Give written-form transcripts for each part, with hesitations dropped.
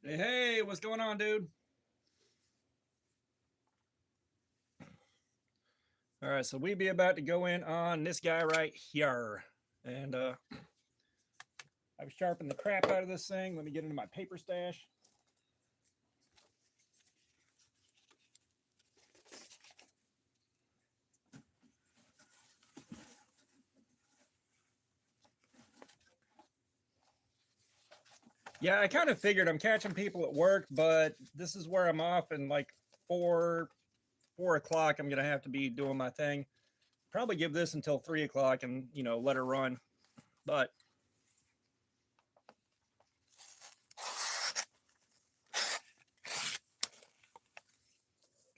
Hey, what's going on, dude? All right, so we be about to go in on this guy right here. And I've sharpened the crap out of this thing. Let me get into my paper stash. Yeah, I kind of figured I'm catching people at work, but this is where I'm off, and like four o'clock, I'm gonna have to be doing my thing. Probably give this until 3 o'clock, and let her run. But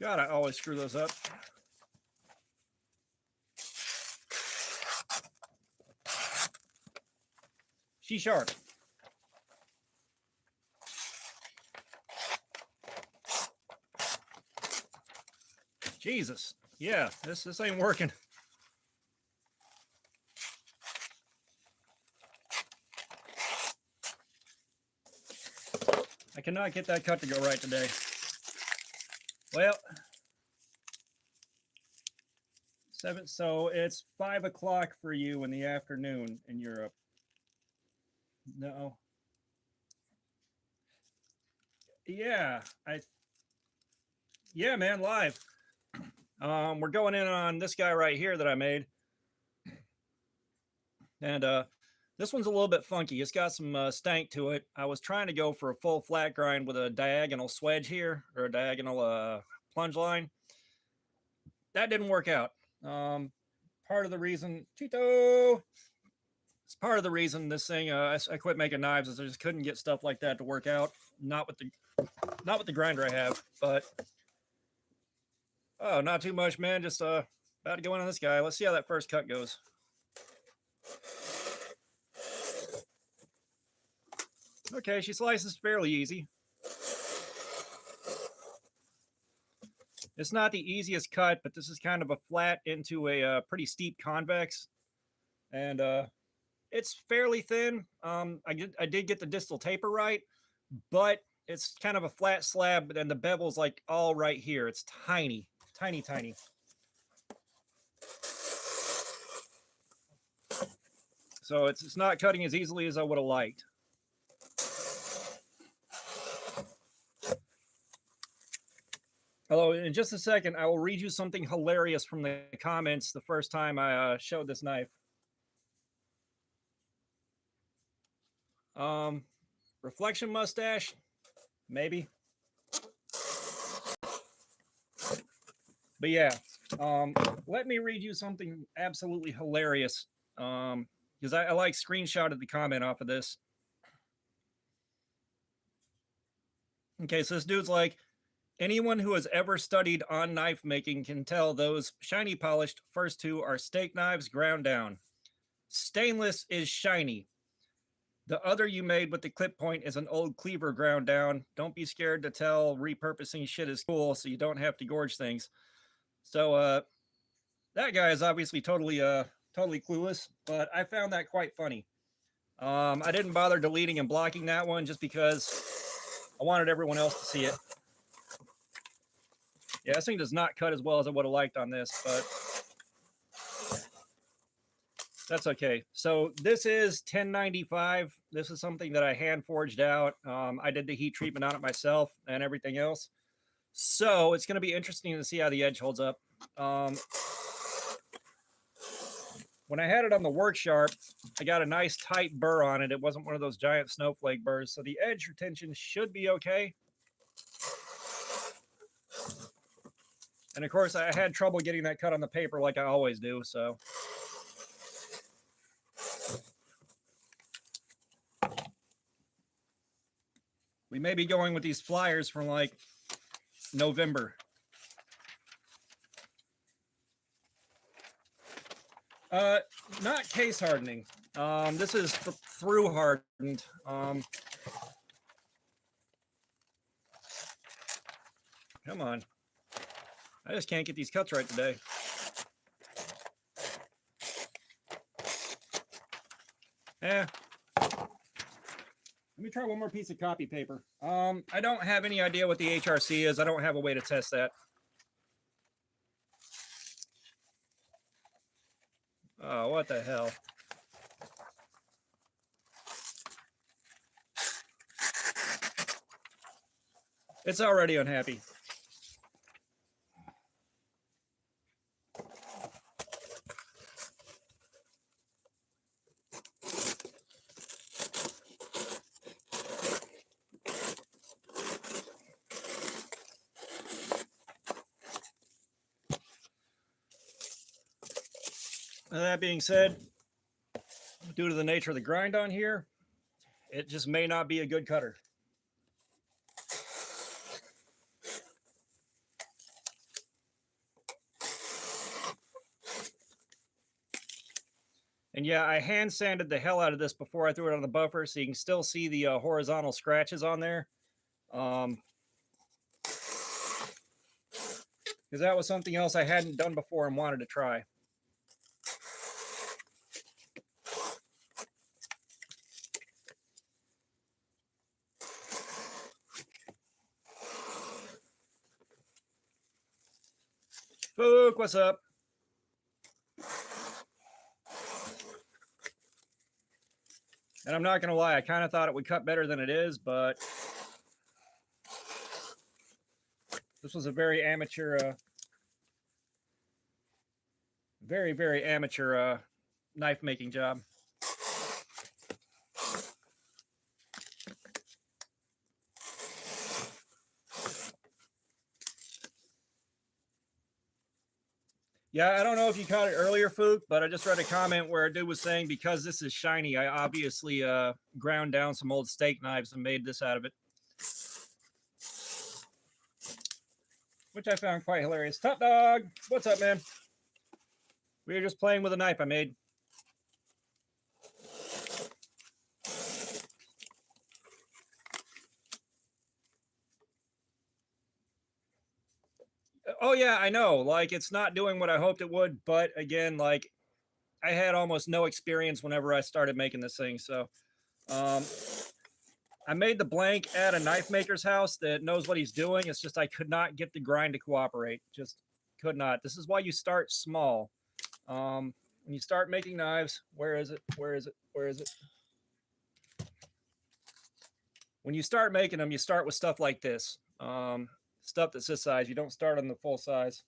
God, I always screw those up. She sharp. Jesus, yeah, this ain't working. I cannot get that cut to go right today. Well, seven. So it's 5 o'clock for you in the afternoon in Europe. No. Yeah, I. Yeah, man, live. We're going in on this guy right here that I made, and this one's a little bit funky. It's got some stank to it. I was trying to go for a full flat grind with a diagonal swedge here, or a diagonal plunge line. That didn't work out. Part of the reason, Tito, it's part of the reason this thing I quit making knives is I just couldn't get stuff like that to work out. Not with the grinder I have, but oh, not too much, man. Just about to go in on this guy. Let's see how that first cut goes. Okay, she slices fairly easy. It's not the easiest cut, but this is kind of a flat into a pretty steep convex, and it's fairly thin. I did get the distal taper right, but it's kind of a flat slab, and the bevel's like all right here. It's tiny, tiny, tiny. So it's not cutting as easily as I would have liked. Hello, in just a second, I will read you something hilarious from the comments the first time I showed this knife. Um, reflection mustache, maybe. But yeah, let me read you something absolutely hilarious. Because I like screenshotted the comment off of this. Okay, so this dude's like, anyone who has ever studied on knife making can tell those shiny polished first two are steak knives ground down. Stainless is shiny. The other you made with the clip point is an old cleaver ground down. Don't be scared to tell repurposing shit is cool so you don't have to gorge things. So that guy is obviously totally clueless, but I found that quite funny. I didn't bother deleting and blocking that one just because I wanted everyone else to see it. Yeah, this thing does not cut as well as I would have liked on this, but that's okay. So this is 1095. This is something that I hand forged out. I did the heat treatment on it myself and everything else. So it's going to be interesting to see how the edge holds up. When I had it on the work sharp, I got a nice tight burr on it. It wasn't one of those giant snowflake burrs, so the edge retention should be okay. And of course, I had trouble getting that cut on the paper like I always do, so. We may be going with these flyers from like November. Not case hardening. This is through hardened. Come on. I just can't get these cuts right today. Let me try one more piece of copy paper. I don't have any idea what the HRC is. I don't have a way to test that. Oh, what the hell? It's already unhappy. That being said, due to the nature of the grind on here, it just may not be a good cutter. And yeah, I hand sanded the hell out of this before I threw it on the buffer, so you can still see the horizontal scratches on there. Because that was something else I hadn't done before and wanted to try. Fook, what's up? And I'm not going to lie, I kind of thought it would cut better than it is, but this was a very amateur, very amateur knife making job. Yeah, I don't know if you caught it earlier, Fook, but I just read a comment where a dude was saying because this is shiny, I obviously ground down some old steak knives and made this out of it. Which I found quite hilarious. Top Dog, what's up, man? We were just playing with a knife I made. Oh yeah, I know. Like, it's not doing what I hoped it would, but again, like, I had almost no experience whenever I started making this thing. So I made the blank at a knife maker's house that knows what he's doing. It's just I could not get the grind to cooperate. Just could not. This is why you start small. When you start making knives, where is it? Where is it? Where is it? When you start making them, you start with stuff like this. Stuff that's this size. You don't start on the full size.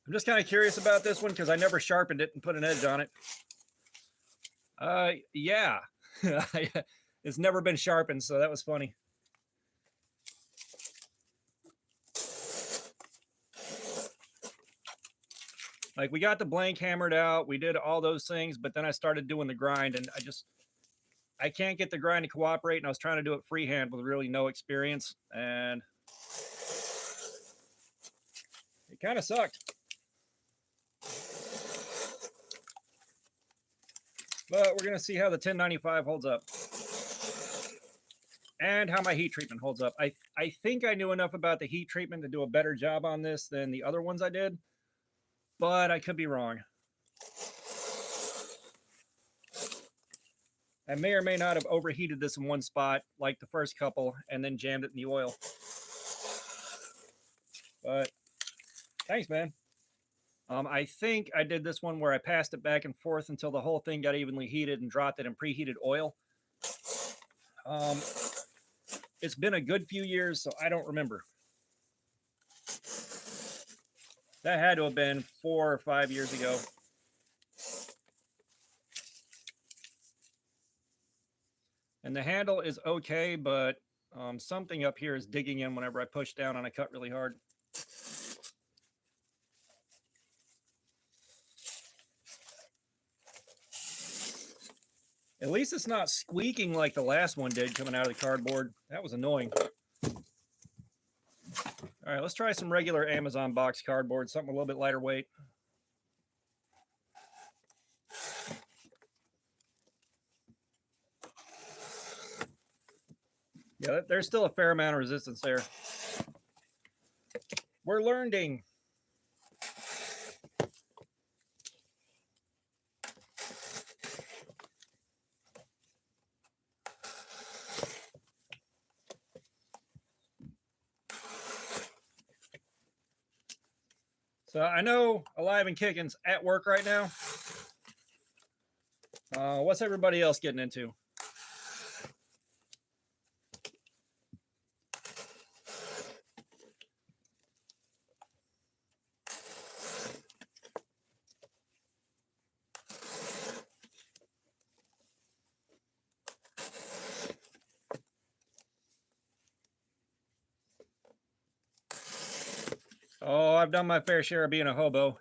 I'm just kind of curious about this one because I never sharpened it and put an edge on it. Yeah. It's never been sharpened, so that was funny. Like, we got the blank hammered out. We did all those things, but then I started doing the grind, and I can't get the grind to cooperate, and I was trying to do it freehand with really no experience, and it kind of sucked. But we're going to see how the 1095 holds up. And how my heat treatment holds up. I think I knew enough about the heat treatment to do a better job on this than the other ones I did, but I could be wrong. I may or may not have overheated this in one spot, like the first couple, and then jammed it in the oil. But thanks, man. I think I did this one where I passed it back and forth until the whole thing got evenly heated and dropped it in preheated oil. It's been a good few years, so I don't remember. That had to have been 4 or 5 years ago. And the handle is okay, but something up here is digging in whenever I push down on a cut really hard. At least it's not squeaking like the last one did coming out of the cardboard. That was annoying. All right, let's try some regular Amazon box cardboard, something a little bit lighter weight. Yeah, there's still a fair amount of resistance there. We're learning. So I know Alive and Kicking's at work right now. What's everybody else getting into? Oh, I've done my fair share of being a hobo.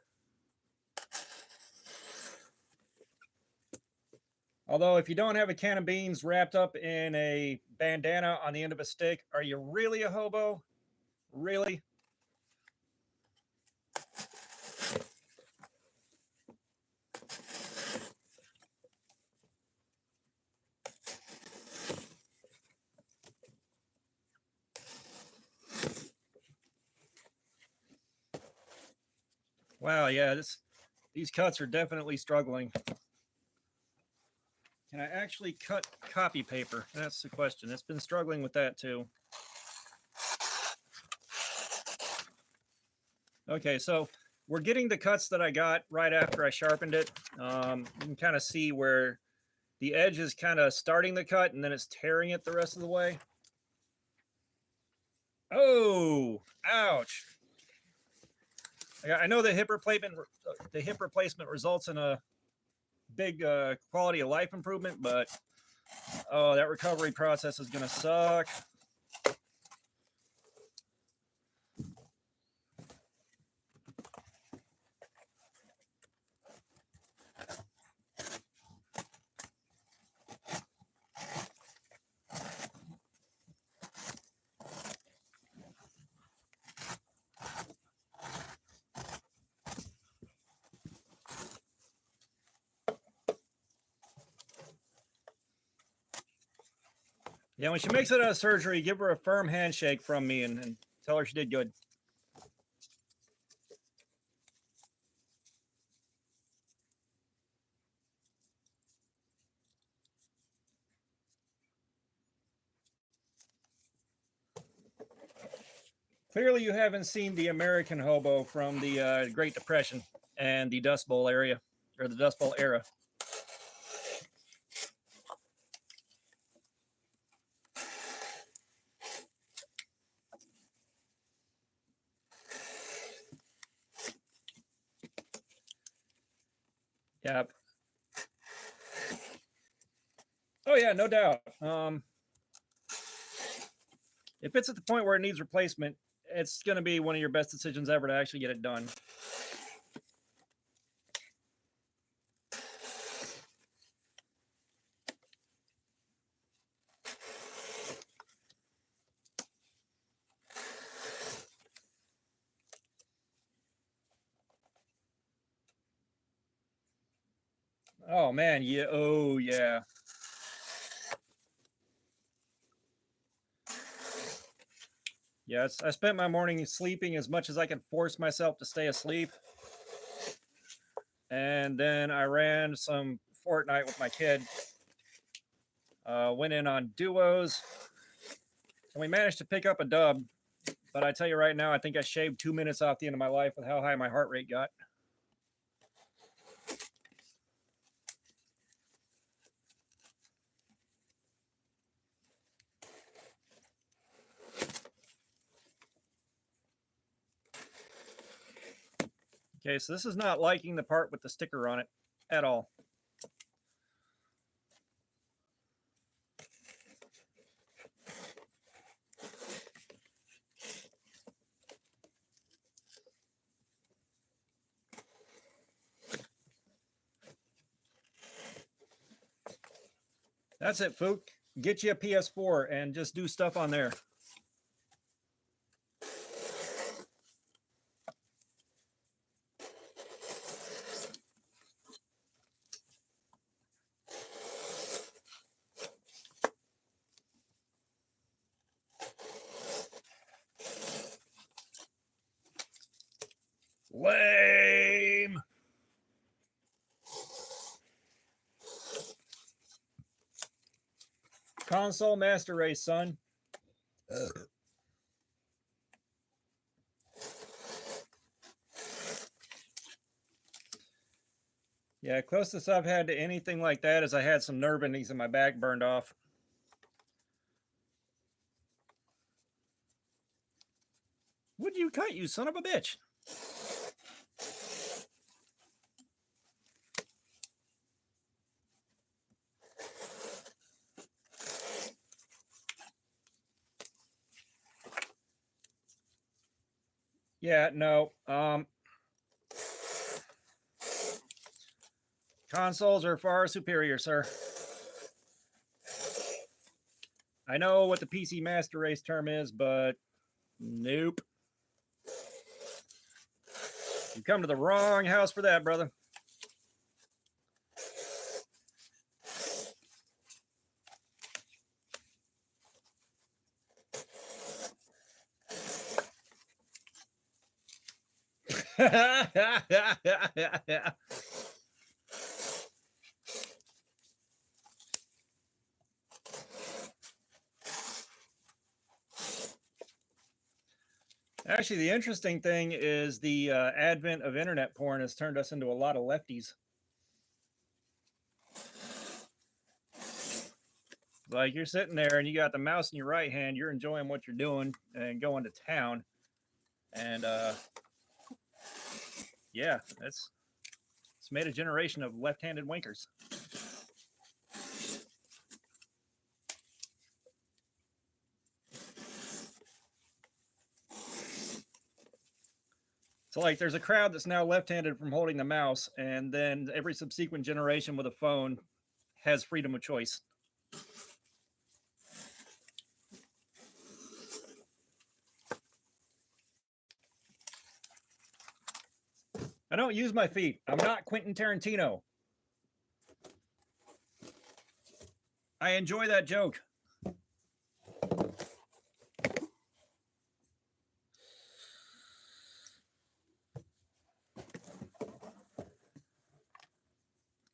Although, if you don't have a can of beans wrapped up in a bandana on the end of a stick, are you really a hobo? Really? Wow, yeah, these cuts are definitely struggling. Can I actually cut copy paper? That's the question. It's been struggling with that too. Okay, so we're getting the cuts that I got right after I sharpened it. You can kind of see where the edge is kind of starting the cut and then it's tearing it the rest of the way. Oh, ouch. I know the hip replacement results in a big quality of life improvement, but oh, that recovery process is going to suck. Yeah, when she makes it out of surgery, give her a firm handshake from me and tell her she did good. Clearly, you haven't seen the American hobo from the Great Depression and the Dust Bowl area, or the Dust Bowl era. Yep. Oh yeah, no doubt. If it's at the point where it needs replacement, it's going to be one of your best decisions ever to actually get it done. Oh man, yeah. Oh yeah. Yes, I spent my morning sleeping as much as I could force myself to stay asleep. And then I ran some Fortnite with my kid. Went in on duos. And we managed to pick up a dub. But I tell you right now, I think I shaved 2 minutes off the end of my life with how high my heart rate got. Okay, so this is not liking the part with the sticker on it at all. That's it, Fook. Get you a PS4 and just do stuff on there. Lame. Console Master Race, son. Yeah, closest I've had to anything like that is I had some nerve endings in my back burned off. Would you cut, you son of a bitch? Yeah, no. Consoles are far superior, sir. I know what the PC Master Race term is, but nope. You come to the wrong house for that, brother. Actually, the interesting thing is the advent of internet porn has turned us into a lot of lefties. Like you're sitting there and you got the mouse in your right hand, you're enjoying what you're doing and going to town. And yeah, it's made a generation of left-handed winkers. So like there's a crowd that's now left-handed from holding the mouse, and then every subsequent generation with a phone has freedom of choice. I don't use my feet. I'm not Quentin Tarantino. I enjoy that joke.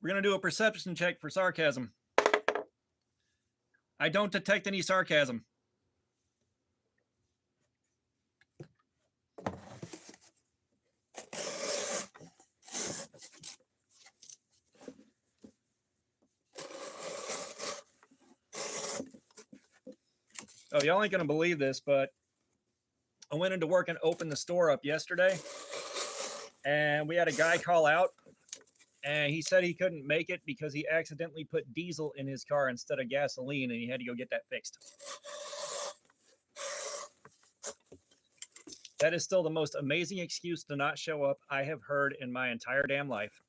We're going to do a perception check for sarcasm. I don't detect any sarcasm. Oh, y'all ain't going to believe this, but I went into work and opened the store up yesterday, and we had a guy call out, and he said he couldn't make it because he accidentally put diesel in his car instead of gasoline, and he had to go get that fixed. That is still the most amazing excuse to not show up I have heard in my entire damn life.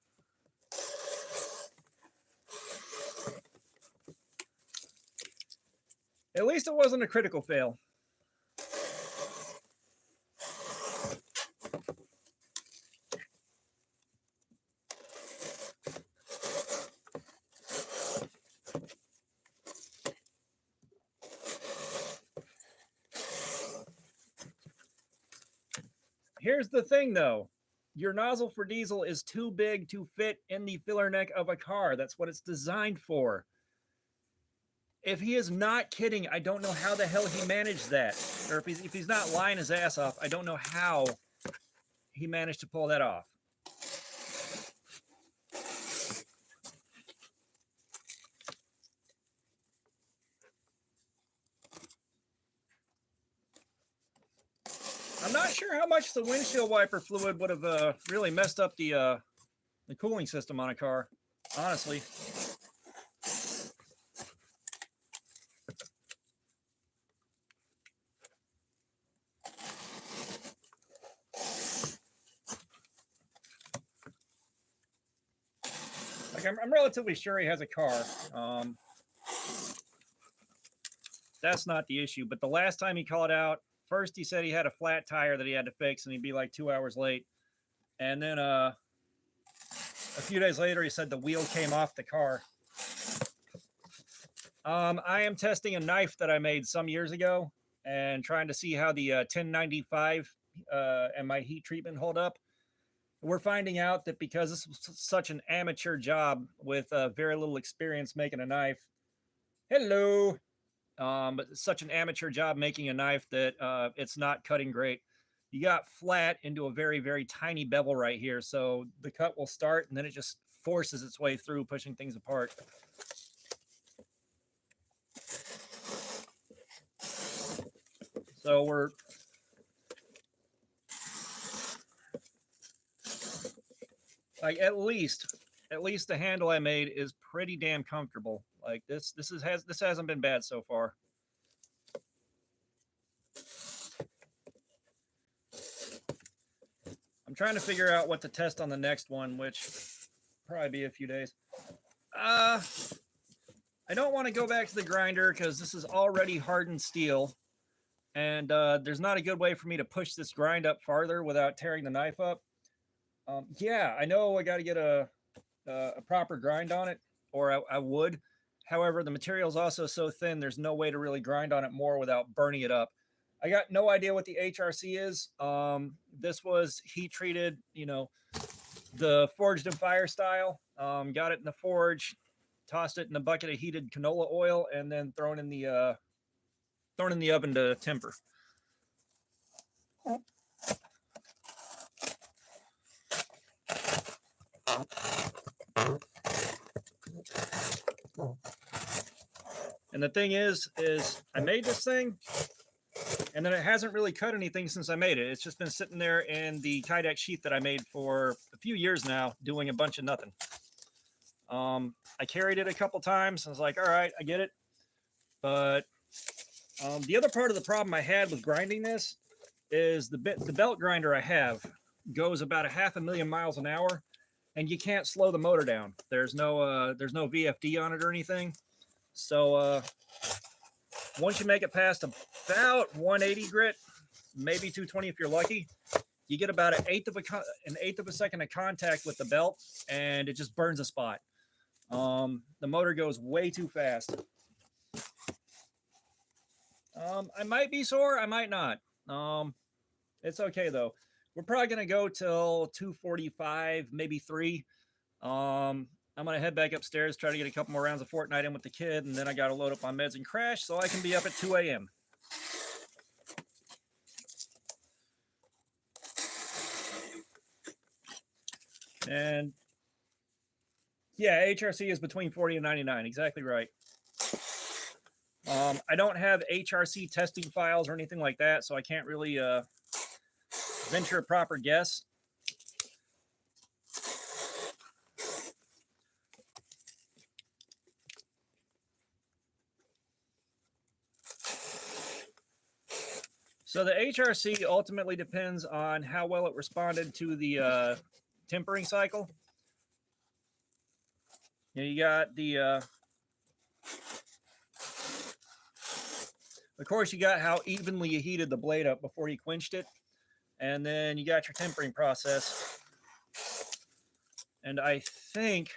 At least it wasn't a critical fail. Here's the thing, though. Your nozzle for diesel is too big to fit in the filler neck of a car. That's what it's designed for. If he is not kidding, I don't know how the hell he managed that. Or if he's not lying his ass off, I don't know how he managed to pull that off. I'm not sure how much the windshield wiper fluid would have really messed up the cooling system on a car, honestly. Like I'm relatively sure he has a car. That's not the issue. But the last time he called out, first he said he had a flat tire that he had to fix, and he'd be like 2 hours late. And then a few days later, he said the wheel came off the car. I am testing a knife that I made some years ago and trying to see how the 1095 and my heat treatment hold up. We're finding out that because this was such an amateur job with very little experience making a knife. Hello. But it's such an amateur job making a knife that it's not cutting great. You got flat into a very, very tiny bevel right here. So the cut will start and then it just forces its way through, pushing things apart. So we're like at least the handle I made is pretty damn comfortable. Like this hasn't been bad so far. I'm trying to figure out what to test on the next one, which probably be a few days. I don't want to go back to the grinder because this is already hardened steel, and there's not a good way for me to push this grind up farther without tearing the knife up. Yeah, I know I got to get a proper grind on it, or I would. However, the material is also so thin, there's no way to really grind on it more without burning it up. I got no idea what the HRC is. This was heat treated, the forged in fire style. Got it in the forge, tossed it in a bucket of heated canola oil, and then thrown in the oven to temper. And the thing is I made this thing, and then it hasn't really cut anything since I made it. It's just been sitting there in the Kydex sheath that I made for a few years now, doing a bunch of nothing. I carried it a couple times. I was like, all right, I get it. But the other part of the problem I had with grinding this is the belt grinder I have goes about 500,000 miles an hour, and you can't slow the motor down. There's no VFD on it or anything. So once you make it past about 180 grit, maybe 220 if you're lucky, you get about an eighth of a second of contact with the belt, and it just burns a spot. The motor goes way too fast. I might be sore, I might not. It's okay though. We're probably gonna go till 2:45, maybe 3. I'm gonna head back upstairs, try to get a couple more rounds of Fortnite in with the kid, and then I gotta load up on meds and crash so I can be up at 2 a.m. And yeah, HRC is between 40 and 99, exactly right. I don't have HRC testing files or anything like that, so I can't really venture a proper guess. So the HRC ultimately depends on how well it responded to the tempering cycle. You got the, of course, you got how evenly you heated the blade up before you quenched it. And then you got your tempering process. And I think,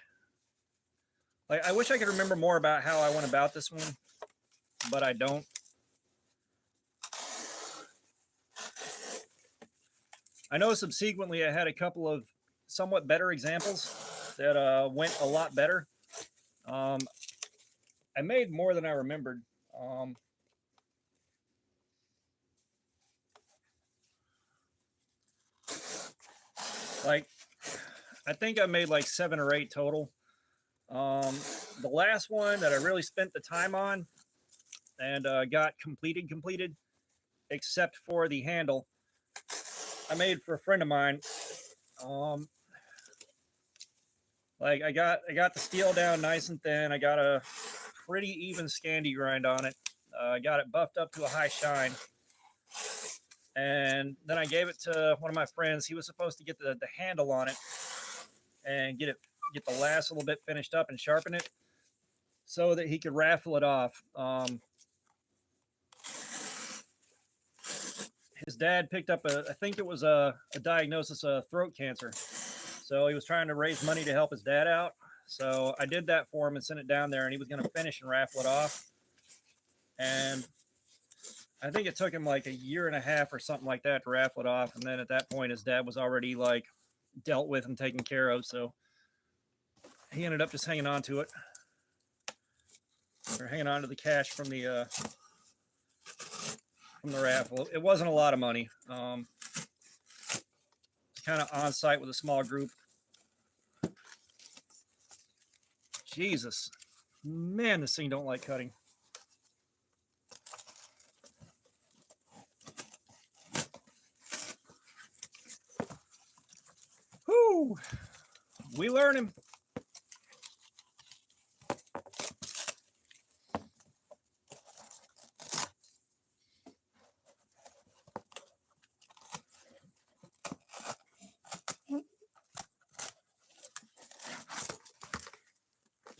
like, I wish I could remember more about how I went about this one, but I don't. I know subsequently I had a couple of somewhat better examples that went a lot better. I made more than I remembered. Like, I think I made like 7 or 8 total. The last one that I really spent the time on and got completed, except for the handle, I made for a friend of mine. Like I got the steel down nice and thin. I got a pretty even Scandi grind on it. I got it buffed up to a high shine. And then I gave it to one of my friends. He was supposed to get the handle on it and get the last little bit finished up and sharpen it so that he could raffle it off. His dad picked up I think it was a diagnosis of throat cancer. So he was trying to raise money to help his dad out. So I did that for him and sent it down there, and he was going to finish and raffle it off. And I think it took him like 1.5 years or something like that to raffle it off. And then at that point, his dad was already like dealt with and taken care of. So he ended up just hanging on to it, or hanging on to the cash from the raffle. It wasn't a lot of money. Kind of on site with a small group. Jesus. Man, this thing don't like cutting. Whoo! We learning.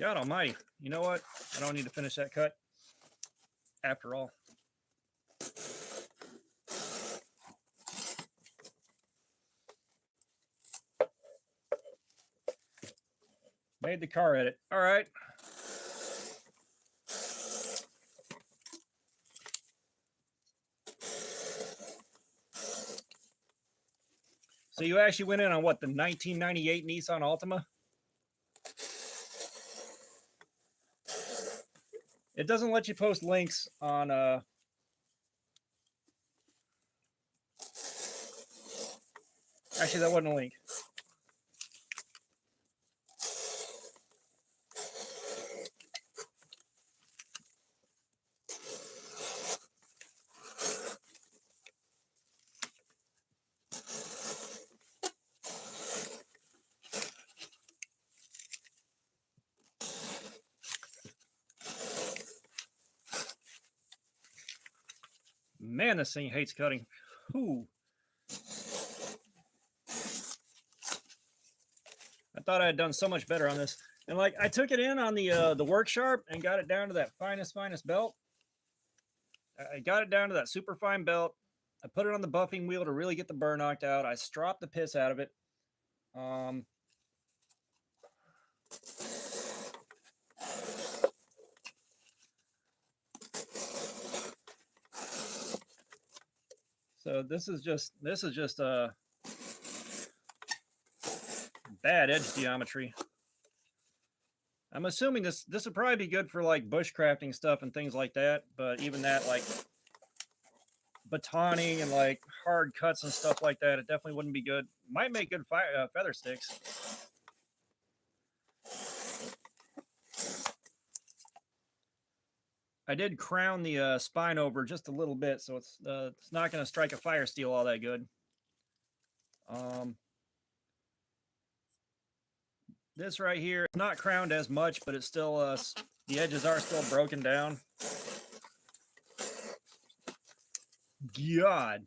God almighty. You know what? I don't need to finish that cut after all. Made the car edit. All right. So you actually went in on what, the 1998 Nissan Altima? It doesn't let you post links on actually, that wasn't a link. Man, this thing hates cutting. Whew. I thought I had done so much better on this. And like, I took it in on the work sharp and got it down to that finest belt. I got it down to that super fine belt. I put it on the buffing wheel to really get the burr knocked out. I stropped the piss out of it. So this is just bad edge geometry. I'm assuming this would probably be good for like bushcrafting stuff and things like that, but even that, like batoning and like hard cuts and stuff like that, it definitely wouldn't be good. Might make good feather sticks. I did crown the spine over just a little bit, so it's not going to strike a fire steel all that good. This right here, it's not crowned as much, but it's still the edges are still broken down. God.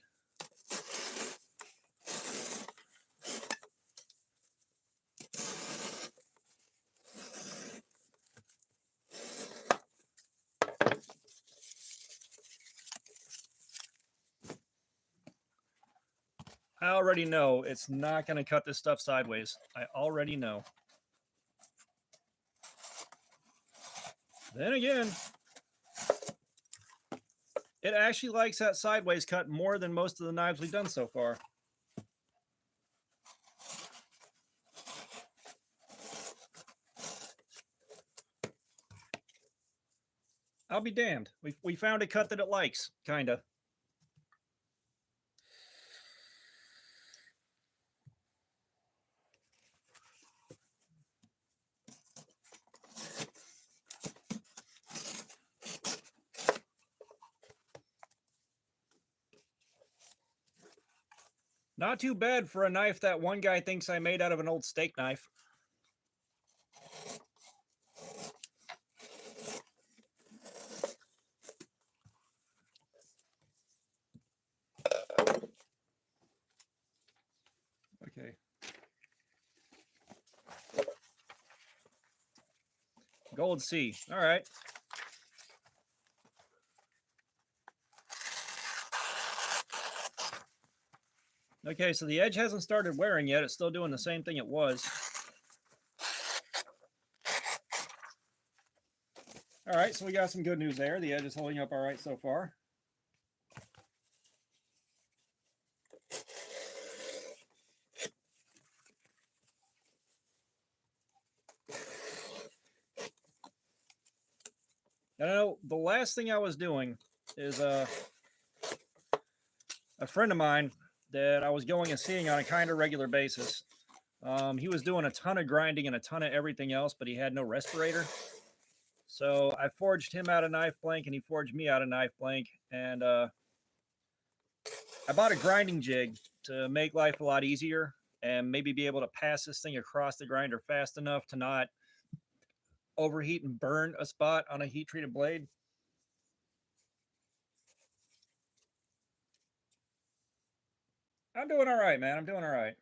I already know it's not going to cut this stuff sideways. I already know. Then again, it actually likes that sideways cut more than most of the knives we've done so far. I'll be damned. We found a cut that it likes, kind of. Not too bad for a knife that one guy thinks I made out of an old steak knife. Okay. Gold C. All right. Okay, so the edge hasn't started wearing yet. It's still doing the same thing it was. All right, so we got some good news there. The edge is holding up all right so far. I know the last thing I was doing is a friend of mine that I was going and seeing on a kind of regular basis He was doing a ton of grinding and a ton of everything else, but he had no respirator. So I forged him out of knife blank, and he forged me out of knife blank. And I bought a grinding jig to make life a lot easier and maybe be able to pass this thing across the grinder fast enough to not overheat and burn a spot on a heat treated blade. I'm doing all right, man. I'm doing all right.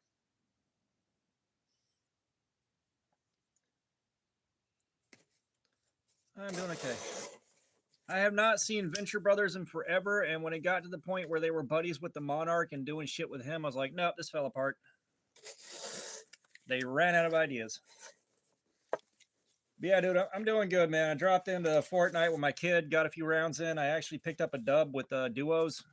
I'm doing okay. I have not seen Venture Brothers in forever, and when it got to the point where they were buddies with the Monarch and doing shit with him, I was like, nope, this fell apart. They ran out of ideas. But yeah, dude, I'm doing good, man. I dropped into Fortnite with my kid, got a few rounds in. I actually picked up a dub with duos.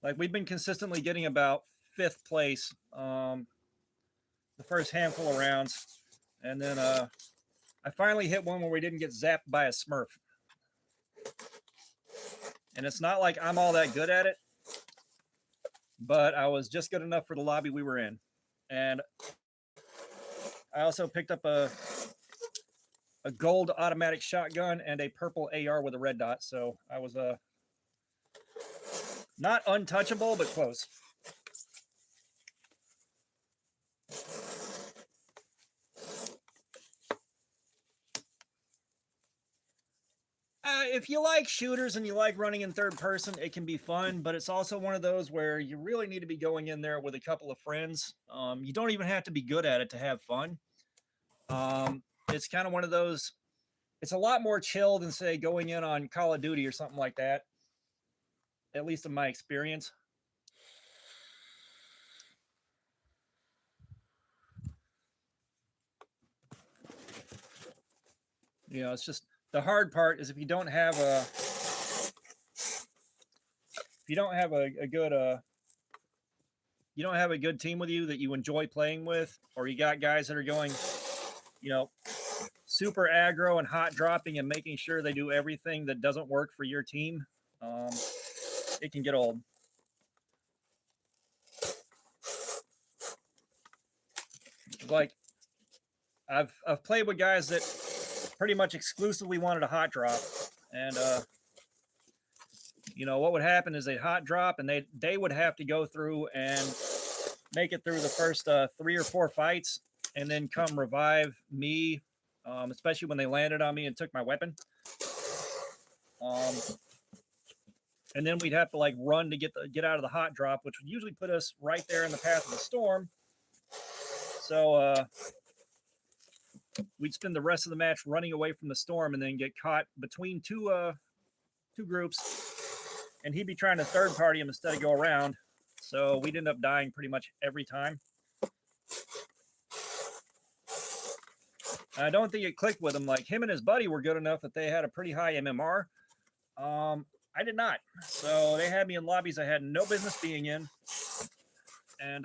Like we've been consistently getting about 5th place the first handful of rounds, and then I finally hit one where we didn't get zapped by a Smurf. And it's not like I'm all that good at it, but I was just good enough for the lobby we were in. And I also picked up a gold automatic shotgun and a purple AR with a red dot. So I was not untouchable, but close. If you like shooters and you like running in third person, it can be fun, but it's also one of those where you really need to be going in there with a couple of friends. You don't even have to be good at it to have fun. It's kind of one of those, it's a lot more chill than, say, going in on Call of Duty or something like that, at least in my experience. You know, it's just the hard part is if you don't have a good you don't have a good team with you that you enjoy playing with, or you got guys that are going, you know, super aggro and hot dropping and making sure they do everything that doesn't work for your team, it can get old. Like I've played with guys that pretty much exclusively wanted a hot drop, and you know what would happen is they'd hot drop and they would have to go through and make it through the first 3 or 4 fights and then come revive me, especially when they landed on me and took my weapon. And then we'd have to like run to get out of the hot drop, which would usually put us right there in the path of the storm. So we'd spend the rest of the match running away from the storm and then get caught between two groups, and he'd be trying to third party him instead of go around. So we'd end up dying pretty much every time. I don't think it clicked with him. Like him and his buddy were good enough that they had a pretty high MMR. I did not. So they had me in lobbies I had no business being in, and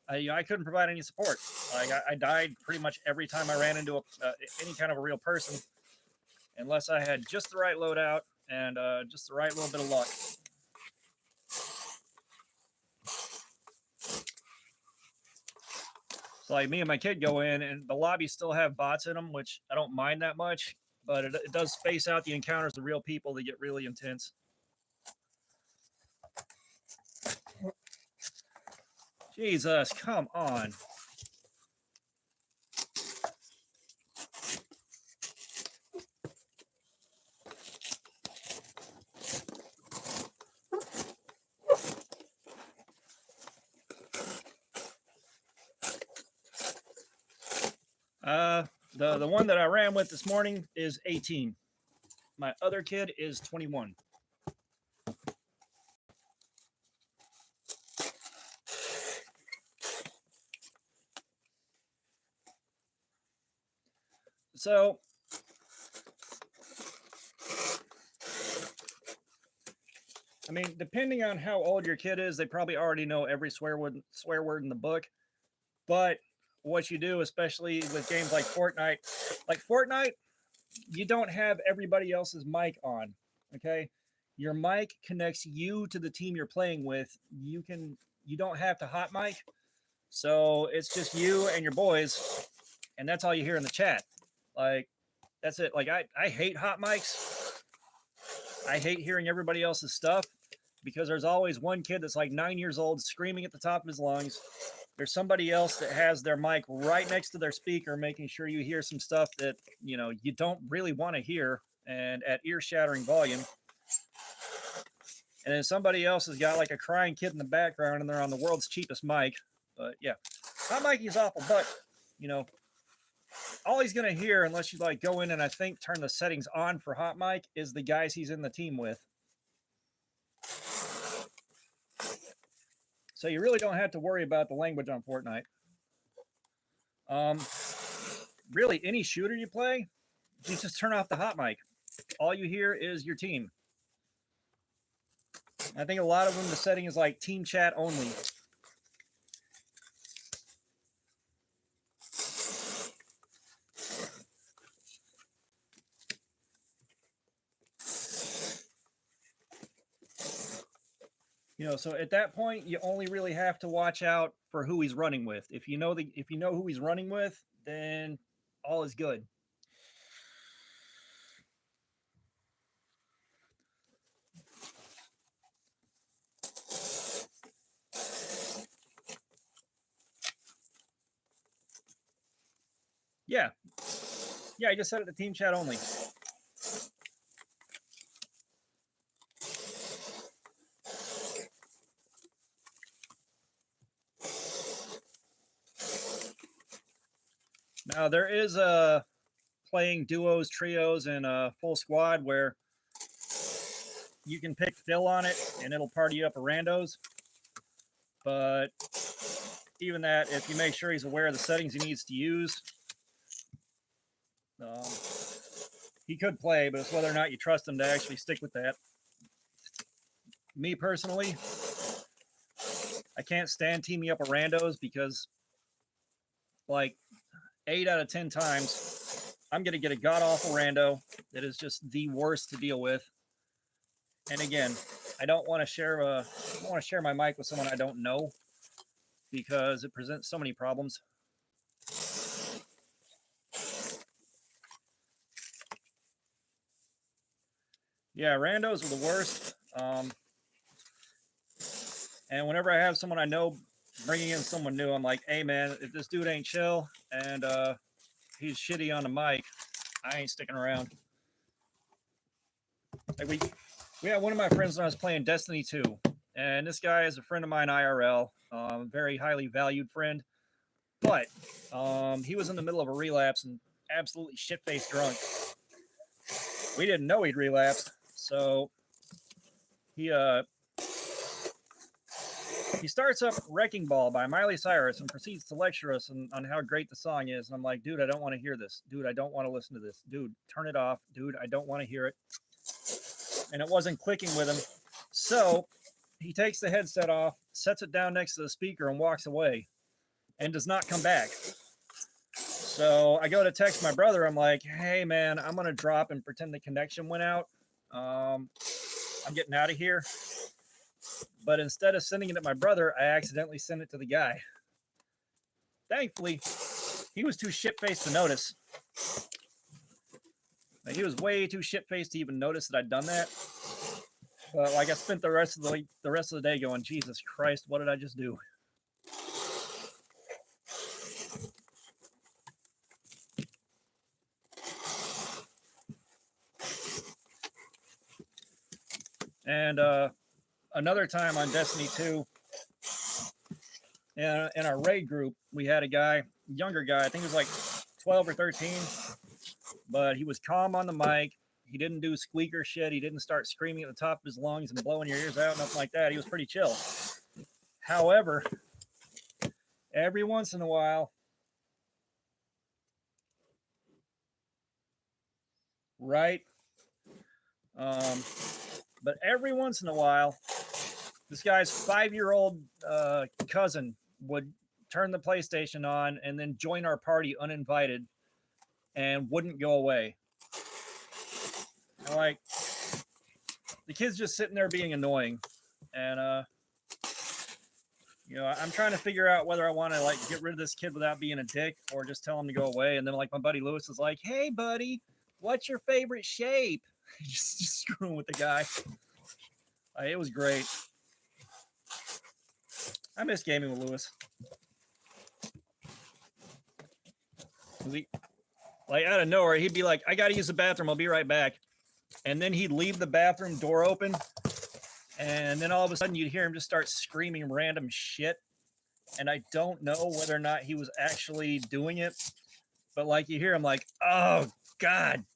I couldn't provide any support. Like I died pretty much every time I ran into any kind of a real person, unless I had just the right loadout and just the right little bit of luck. So like me and my kid go in, and the lobbies still have bots in them, which I don't mind that much, but it does space out the encounters of real people that get really intense. Jesus, come on. The one that I ran with this morning is 18. My other kid is 21. So I mean, depending on how old your kid is, they probably already know every swear word in the book. But what you do, especially with games like Fortnite, you don't have everybody else's mic on. Okay, your mic connects you to the team you're playing with. You can you don't have to hot mic. So it's just you and your boys, and that's all you hear in the chat. Like, that's it. Like, I hate hot mics. I hate hearing everybody else's stuff because there's always one kid that's like 9 years old screaming at the top of his lungs. There's somebody else that has their mic right next to their speaker, making sure you hear some stuff that, you know, you don't really want to hear and at ear shattering volume. And then somebody else has got like a crying kid in the background and they're on the world's cheapest mic. But yeah, hot mic is awful, but you know, all he's going to hear, unless you like go in and I think turn the settings on for hot mic, is the guys he's in the team with. So you really don't have to worry about the language on Fortnite. Really, any shooter you play, you just turn off the hot mic. All you hear is your team. I think a lot of them, the setting is like team chat only. You know, so at that point, you only really have to watch out for who he's running with. If you know who he's running with, then all is good. Yeah. Yeah, I just set it to team chat only. Now there is a playing duos, trios, and a full squad where you can pick Phil on it and it'll party up a randos. But even that, if you make sure he's aware of the settings he needs to use, he could play, but it's whether or not you trust him to actually stick with that. Me personally, I can't stand teaming up a randos because like 8 out of 10 times, I'm going to get a god-awful rando that is just the worst to deal with. And again, I don't want to share my mic with someone I don't know because it presents so many problems. Yeah, randos are the worst. And whenever I have someone I know bringing in someone new, I'm like, hey man, if this dude ain't chill and he's shitty on the mic, I ain't sticking around. Like we had one of my friends when I was playing Destiny 2, and this guy is a friend of mine IRL, very highly valued friend, but he was in the middle of a relapse and absolutely shit-faced drunk. We didn't know he'd relapsed, so he starts up Wrecking Ball by Miley Cyrus and proceeds to lecture us on how great the song is. And I'm like, dude, I don't want to hear this. Dude, I don't want to listen to this. Dude, turn it off. Dude, I don't want to hear it. And it wasn't clicking with him. So he takes the headset off, sets it down next to the speaker, and walks away and does not come back. So I go to text my brother. I'm like, hey, man, I'm going to drop and pretend the connection went out. I'm getting out of here. But instead of sending it to my brother, I accidentally sent it to the guy. Thankfully, he was too shit-faced to notice. Like, he was way too shit-faced to even notice that I'd done that. But like, I spent the rest of the day going, Jesus Christ, what did I just do? And another time on Destiny 2, in our raid group, we had a guy, younger guy, I think he was like 12 or 13, but he was calm on the mic. He didn't do squeaker shit. He didn't start screaming at the top of his lungs and blowing your ears out, nothing like that. He was pretty chill. However, every once in a while, right? But every once in a while, this guy's 5-year-old cousin would turn the PlayStation on and then join our party uninvited and wouldn't go away. And like, the kid's just sitting there being annoying. And I'm trying to figure out whether I want to like get rid of this kid without being a dick or just tell him to go away. And then like my buddy Lewis is like, "Hey, buddy, what's your favorite shape?" just screwing with the guy. It was great. I miss gaming with Lewis. Like out of nowhere, he'd be like, "I got to use the bathroom. I'll be right back." And then he'd leave the bathroom door open. And then all of a sudden you'd hear him just start screaming random shit. And I don't know whether or not he was actually doing it. But like you hear him like, "Oh, God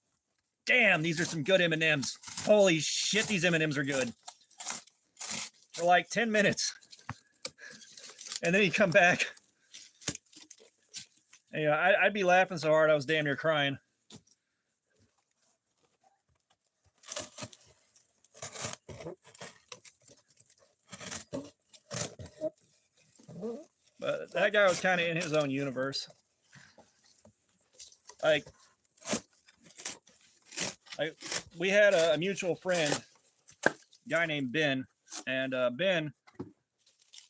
damn, these are some good M&Ms. Holy shit, these M&Ms are good." For like 10 minutes. And then he'd come back. And, I'd be laughing so hard I was damn near crying. But that guy was kind of in his own universe. Like we had a mutual friend, a guy named Ben, and Ben,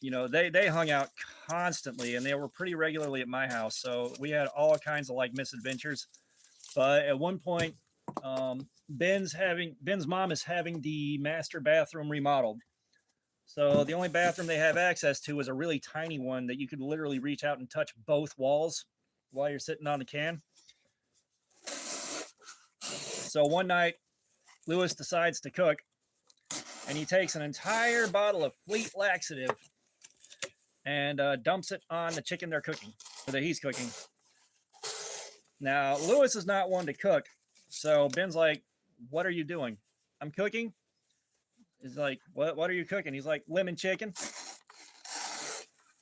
they hung out constantly, and they were pretty regularly at my house. So we had all kinds of like misadventures. But at one point, Ben's mom is having the master bathroom remodeled. So the only bathroom they have access to is a really tiny one that you could literally reach out and touch both walls while you're sitting on the can. So one night, Lewis decides to cook, and he takes an entire bottle of Fleet laxative and dumps it on the chicken they're cooking, or that he's cooking. Now, Lewis is not one to cook, so Ben's like, "What are you doing?" "I'm cooking." He's like, what are you cooking?" He's like, "Lemon chicken."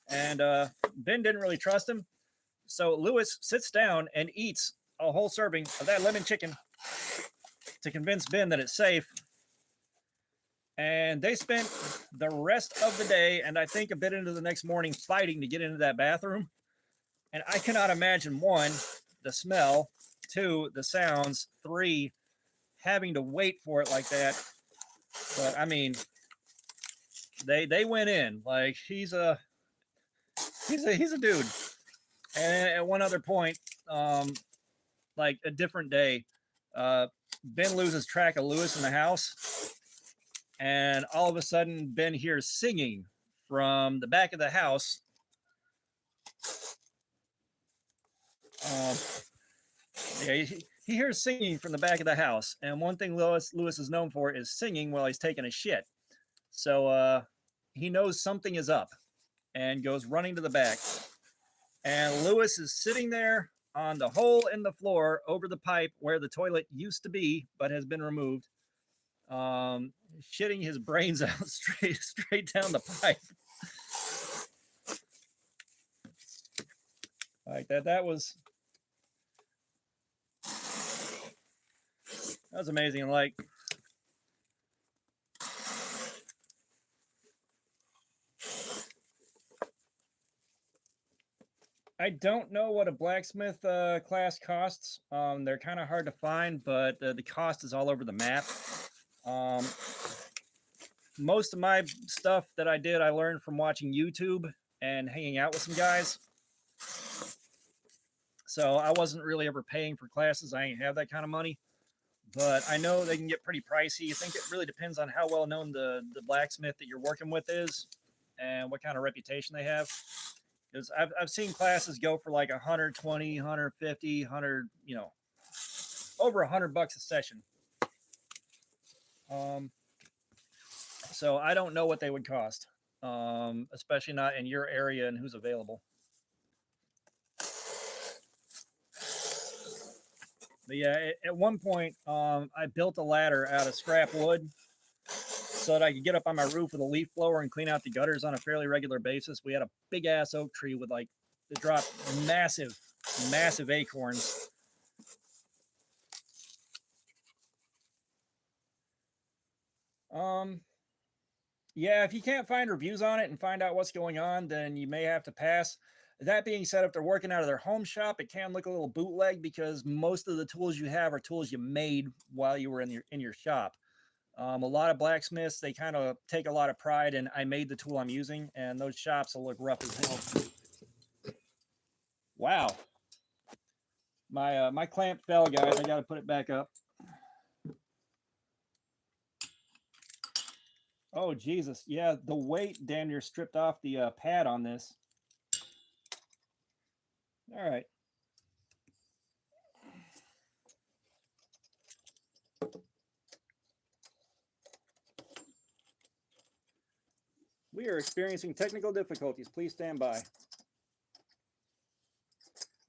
And Ben didn't really trust him. So Lewis sits down and eats a whole serving of that lemon chicken to convince Ben that it's safe. And they spent the rest of the day, and I think a bit into the next morning, fighting to get into that bathroom. And I cannot imagine, 1, the smell, 2, the sounds, 3, having to wait for it like that. But I mean, they went in like he's a dude. And at one other point, like a different day, Ben loses track of Lewis in the house, and all of a sudden Ben hears singing from the back of the house. Yeah, he hears singing from the back of the house, and one thing Lewis is known for is singing while he's taking a shit. So he knows something is up and goes running to the back. And Lewis is sitting there on the hole in the floor over the pipe where the toilet used to be but has been removed, shitting his brains out straight down the pipe. Like that was amazing. Like, I don't know what a blacksmith class costs. They're kind of hard to find, but the cost is all over the map. Most of my stuff that I did, I learned from watching YouTube and hanging out with some guys. So I wasn't really ever paying for classes. I ain't have that kind of money. But I know they can get pretty pricey. I think it really depends on how well known the blacksmith that you're working with is and what kind of reputation they have. Because I've seen classes go for like 120, 150, 100, over $100 a session. So I don't know what they would cost, especially not in your area and who's available. But yeah, at one point, I built a ladder out of scrap wood so that I could get up on my roof with a leaf blower and clean out the gutters on a fairly regular basis. We had a big ass oak tree with it dropped massive acorns. Yeah, if you can't find reviews on it and find out what's going on, then you may have to pass. That being said, if they're working out of their home shop, it can look a little bootleg because most of the tools you have are tools you made while you were in your shop. A lot of blacksmiths, they kind of take a lot of pride in I made the tool I'm using, and those shops will look rough as hell. Wow. My clamp fell, guys. I got to put it back up. Oh, Jesus. Yeah, the weight damn near stripped off the pad on this. All right. We are experiencing technical difficulties. Please stand by.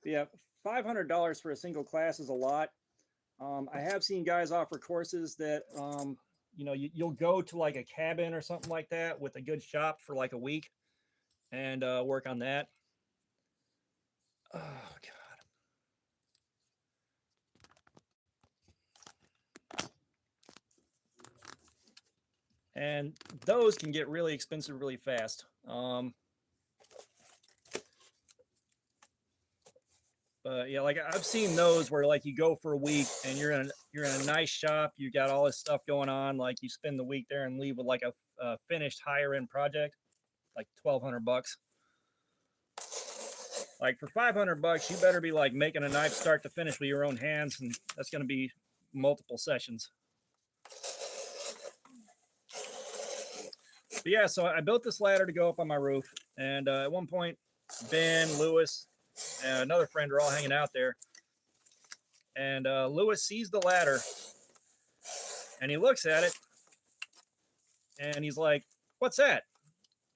Yeah, $500 for a single class is a lot. I have seen guys offer courses that, you know, you'll go to like a cabin or something like that with a good shop for like a week and work on that. Oh, God. And those can get really expensive really fast. But yeah, like I've seen those where like you go for a week and you're in a nice shop, you got all this stuff going on, like you spend the week there and leave with like a finished higher end project, like $1,200. Like for $500, you better be like making a knife start to finish with your own hands, and that's going to be multiple sessions. But yeah, so I built this ladder to go up on my roof, and at one point, Ben, Lewis, and another friend are all hanging out there. And Lewis sees the ladder and he looks at it and he's like, "What's that?"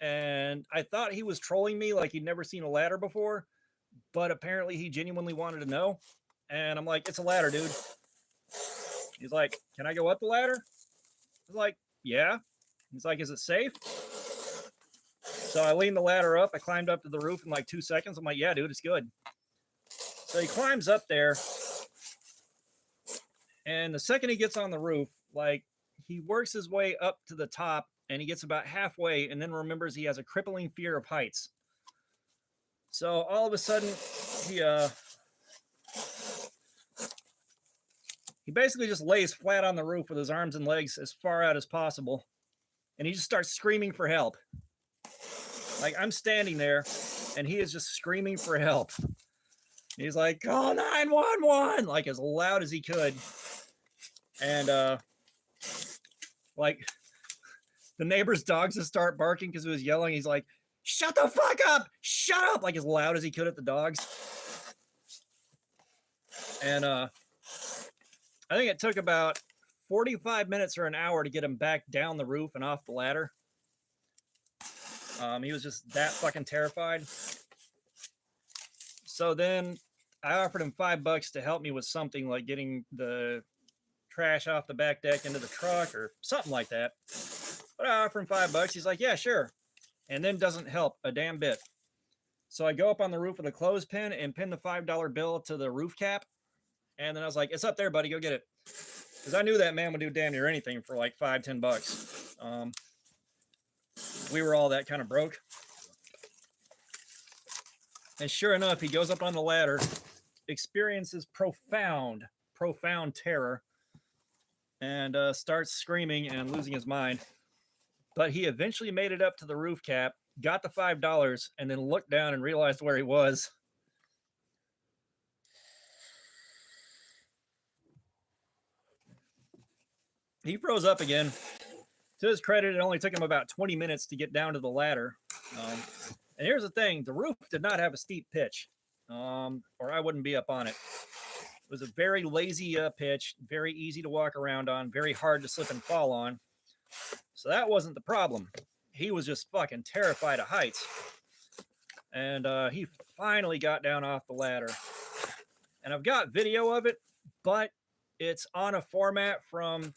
And I thought he was trolling me, like he'd never seen a ladder before, but apparently he genuinely wanted to know. And I'm like, "It's a ladder, dude." He's like, "Can I go up the ladder?" I was like, "Yeah." He's like, "Is it safe?" So I leaned the ladder up. I climbed up to the roof in like 2 seconds. I'm like, "Yeah, dude, it's good." So he climbs up there. And the second he gets on the roof, like he works his way up to the top and he gets about halfway and then remembers he has a crippling fear of heights. So all of a sudden, he basically just lays flat on the roof with his arms and legs as far out as possible. And he just starts screaming for help. Like I'm standing there and he is just screaming for help. He's like, "Call 911," like as loud as he could. And like the neighbor's dogs just start barking because he was yelling. He's like, "Shut the fuck up! Shut up!" Like as loud as he could at the dogs. And I think it took about 45 minutes or an hour to get him back down the roof and off the ladder. He was just that fucking terrified. So then I offered him $5 to help me with something like getting the trash off the back deck into the truck or something like that. But I offered him $5. He's like, "Yeah, sure." And then doesn't help a damn bit. So I go up on the roof with a clothespin and pin the $5 bill to the roof cap. And then I was like, "It's up there, buddy. Go get it." Because I knew that man would do damn near anything for like $5-10. We were all that kind of broke. And sure enough, he goes up on the ladder, experiences profound terror, and starts screaming and losing his mind. But he eventually made it up to the roof cap, got the $5, and then looked down and realized where he was. He froze up again. To his credit, it only took him about 20 minutes to get down to the ladder. And here's the thing, the roof did not have a steep pitch, or I wouldn't be up on it. It was a very lazy pitch, very easy to walk around on, very hard to slip and fall on. So that wasn't the problem. He was just fucking terrified of heights. And he finally got down off the ladder. And I've got video of it, but it's on a format from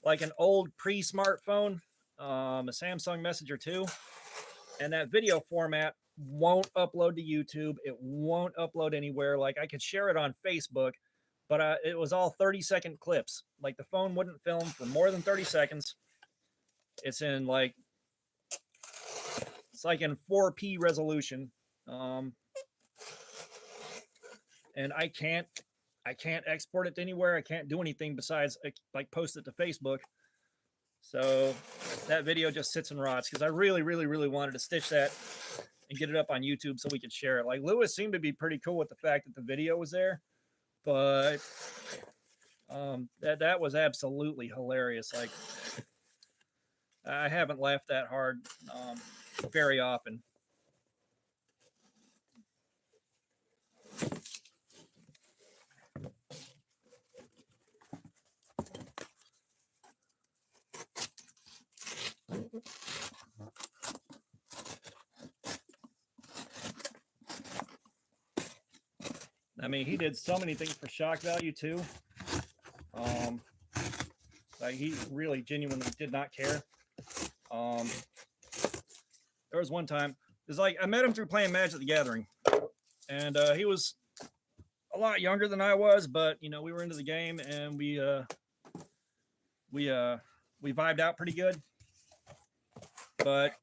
like an old pre-smartphone, a Samsung Messenger 2. And that video format won't upload to YouTube. It won't upload anywhere. Like I could share it on Facebook, but it was all 30-second clips. Like the phone wouldn't film for more than 30 seconds. It's in like, it's like in 4P resolution. And I can't export it to anywhere. I can't do anything besides like post it to Facebook. So that video just sits and rots because I really, really, really wanted to stitch that and get it up on YouTube so we could share it. Like Lewis seemed to be pretty cool with the fact that the video was there, but that was absolutely hilarious. Like I haven't laughed that hard very often. I mean, he did so many things for shock value too. Like he really genuinely did not care. There was one time, it's like I met him through playing Magic the Gathering, and he was a lot younger than I was, but you know we were into the game and we vibed out pretty good. But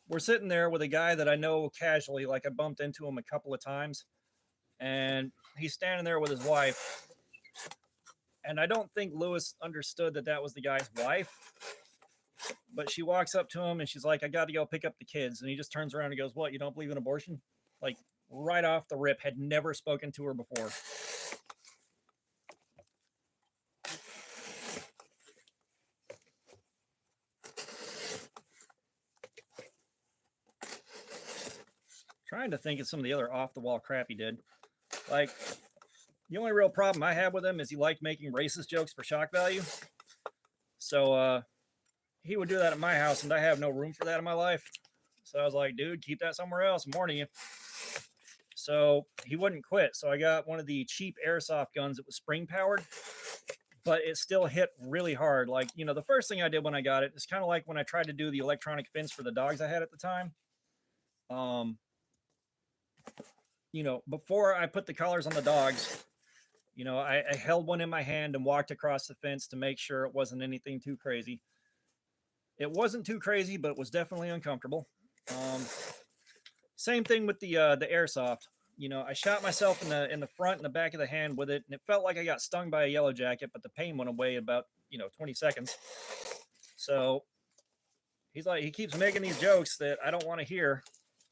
we're sitting there with a guy that I know casually, like I bumped into him a couple of times, and he's standing there with his wife. And I don't think Lewis understood that that was the guy's wife. But she walks up to him and she's like, I got to go pick up the kids. And he just turns around and goes, what, you don't believe in abortion? Like right off the rip, had never spoken to her before. Trying to think of some of the other off the wall crap he did. Like the only real problem I have with him is he liked making racist jokes for shock value. So he would do that at my house, and I have no room for that in my life. So I was like, dude, keep that somewhere else. I'm warning you. So he wouldn't quit. So I got one of the cheap airsoft guns that was spring powered, but it still hit really hard. Like, you know, the first thing I did when I got it, it's kind of like when I tried to do the electronic fence for the dogs I had at the time. You know, before I put the collars on the dogs, you know, I held one in my hand and walked across the fence to make sure it wasn't anything too crazy. It wasn't too crazy, but it was definitely uncomfortable. Same thing with the airsoft. You know, I shot myself in the front and the back of the hand with it, and it felt like I got stung by a yellow jacket, but the pain went away in about 20 seconds. So he's like, he keeps making these jokes that I don't want to hear.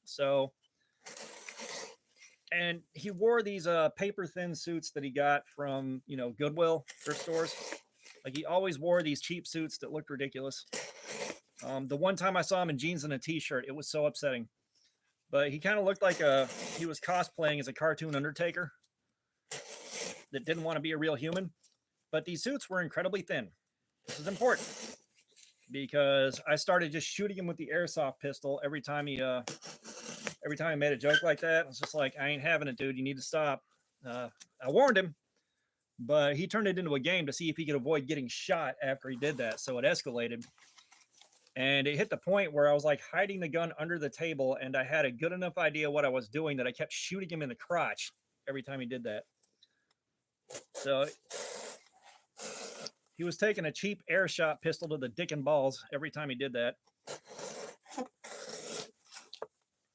So, and he wore these paper thin suits that he got from Goodwill thrift stores. Like he always wore these cheap suits that looked ridiculous. The one time I saw him in jeans and a t-shirt, it was so upsetting. But he kind of looked like he was cosplaying as a cartoon Undertaker that didn't want to be a real human. But these suits were incredibly thin. This is important because I started just shooting him with the airsoft pistol every time he made a joke like that. It's just like, I ain't having it, dude. You need to stop. I warned him, but he turned it into a game to see if he could avoid getting shot after he did that. So it escalated. And it hit the point where I was like hiding the gun under the table, and I had a good enough idea what I was doing that I kept shooting him in the crotch every time he did that. So he was taking a cheap air shot pistol to the dick and balls every time he did that.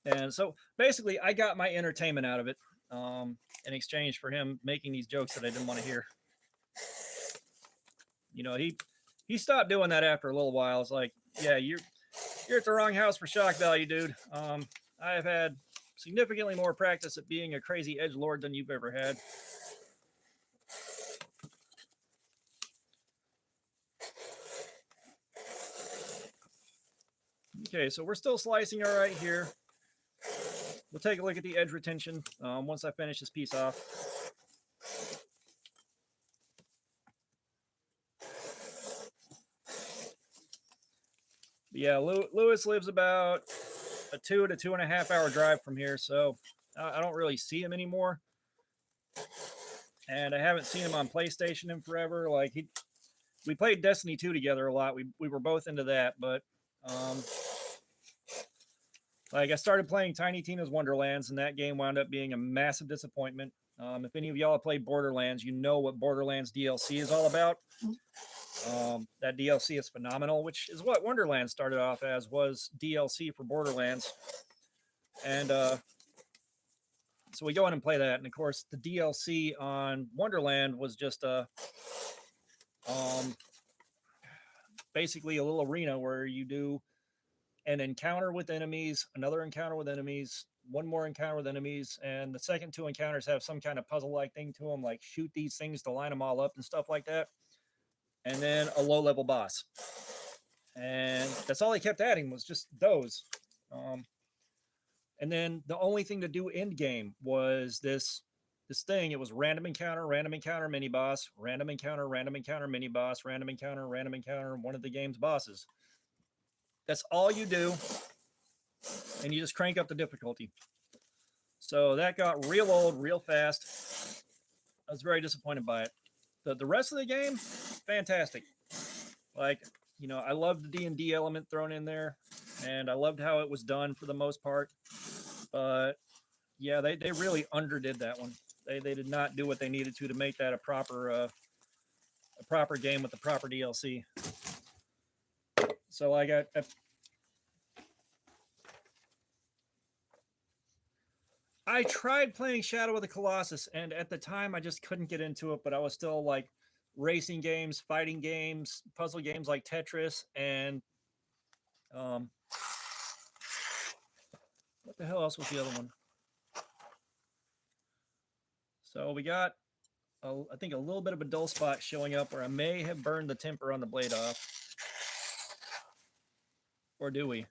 And so basically I got my entertainment out of it in exchange for him making these jokes that I didn't want to hear. You know, he stopped doing that after a little while. It's like, yeah, you're at the wrong house for shock value, dude. I've had significantly more practice at being a crazy edgelord than you've ever had. Okay, so we're still slicing all right here. We'll take a look at the edge retention once I finish this piece off. But yeah, Lewis lives about a 2 to 2.5 hour drive from here, so I don't really see him anymore. And I haven't seen him on PlayStation in forever. Like we played Destiny 2 together a lot. We were both into that, but like I started playing Tiny Tina's Wonderlands, and that game wound up being a massive disappointment. If any of y'all have played Borderlands, you know what Borderlands DLC is all about. That DLC is phenomenal, which is what Wonderland started off as, was DLC for Borderlands. And so we go in and play that, and of course the DLC on Wonderland was just basically a little arena where you do an encounter with enemies, another encounter with enemies, one more encounter with enemies, and the second two encounters have some kind of puzzle-like thing to them, like shoot these things to line them all up and stuff like that. And then a low-level boss. And that's all they kept adding was just those. And then the only thing to do end game was this thing. It was random encounter, mini boss, random encounter, mini boss, random encounter, one of the game's bosses. That's all you do, and you just crank up the difficulty. So that got real old real fast. I was very disappointed by it. The rest of the game, fantastic. Like, you know, I loved the D&D element thrown in there, and I loved how it was done for the most part. But yeah, they really underdid that one. They did not do what they needed to make that a proper game with the proper DLC. So like I tried playing Shadow of the Colossus, and at the time I just couldn't get into it, but I was still like racing games, fighting games, puzzle games like Tetris, and what the hell else was the other one? So we got, I think, a little bit of a dull spot showing up where I may have burned the temper on the blade off. Or do we?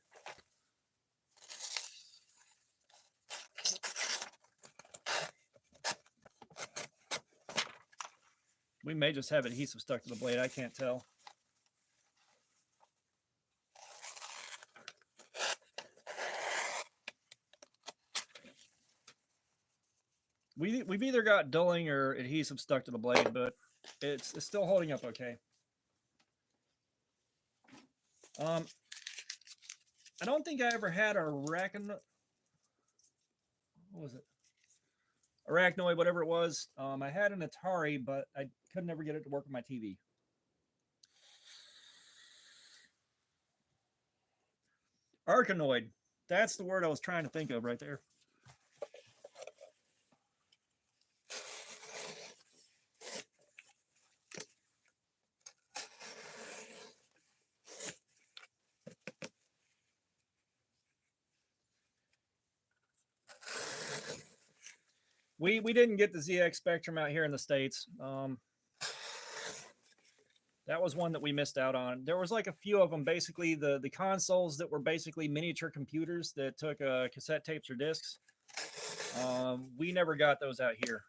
We may just have adhesive stuck to the blade. I can't tell. We've either got dulling or adhesive stuck to the blade, but it's still holding up okay. I don't think I ever had a what was it? Arachnoid, whatever it was. I had an Atari, but I could never get it to work with my TV. Arkanoid. That's the word I was trying to think of right there. We didn't get the ZX Spectrum out here in the States. That was one that we missed out on. There was like a few of them, basically the consoles that were basically miniature computers that took cassette tapes or discs. We never got those out here.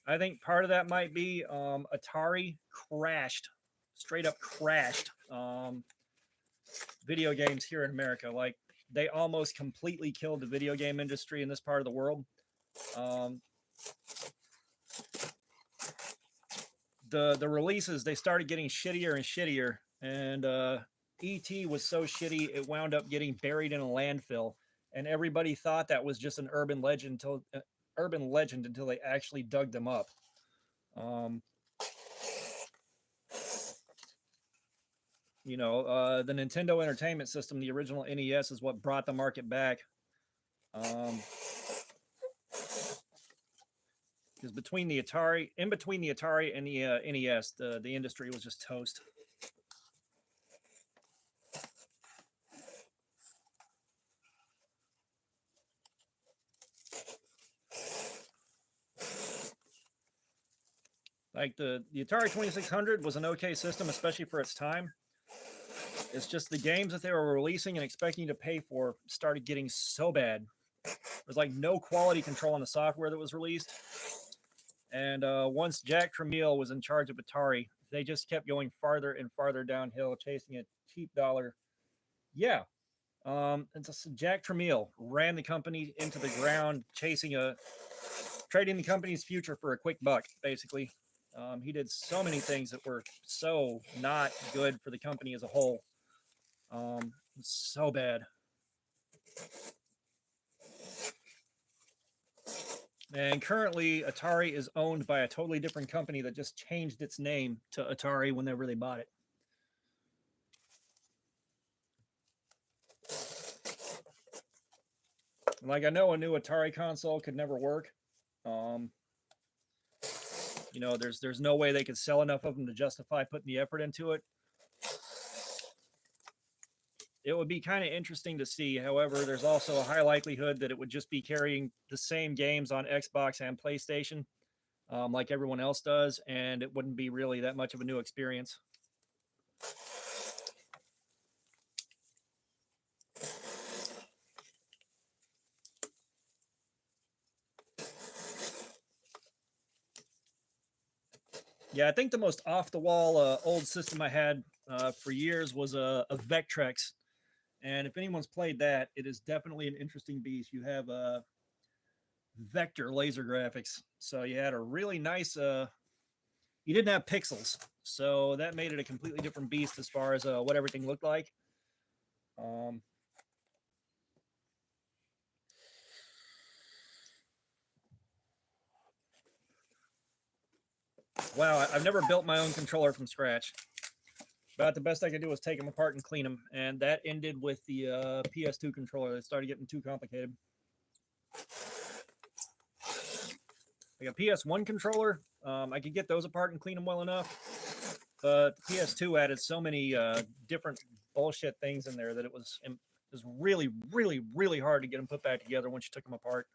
I think part of that might be Atari crashed, straight up crashed video games here in America. Like, they almost completely killed the video game industry in this part of the world. The releases, they started getting shittier and shittier, and E.T. was so shitty it wound up getting buried in a landfill, and everybody thought that was just an urban legend until they actually dug them up. You know, the Nintendo Entertainment System, the original NES, is what brought the market back. Because between the Atari and the NES, the industry was just toast. Like the Atari 2600 was an okay system, especially for its time. It's just the games that they were releasing and expecting you to pay for started getting so bad. There's like no quality control on the software that was released. And once Jack Tramiel was in charge of Atari, they just kept going farther and farther downhill, chasing a cheap dollar. Yeah. And so Jack Tramiel ran the company into the ground, trading the company's future for a quick buck, basically. He did so many things that were so not good for the company as a whole. So bad. And currently, Atari is owned by a totally different company that just changed its name to Atari whenever they bought it. Like, I know a new Atari console could never work. You know, there's no way they could sell enough of them to justify putting the effort into it. It would be kind of interesting to see. However, there's also a high likelihood that it would just be carrying the same games on Xbox and PlayStation, like everyone else does, and it wouldn't be really that much of a new experience. Yeah, I think the most off the wall old system I had for years was a Vectrex. And if anyone's played that, it is definitely an interesting beast. You have vector laser graphics. So you had a really nice, you didn't have pixels. So that made it a completely different beast as far as what everything looked like. Wow, I've never built my own controller from scratch. About the best I could do was take them apart and clean them. And that ended with the PS2 controller. It started getting too complicated. Like a PS1 controller, I could get those apart and clean them well enough. But the PS2 added so many different bullshit things in there that it was really, really, really hard to get them put back together once you took them apart.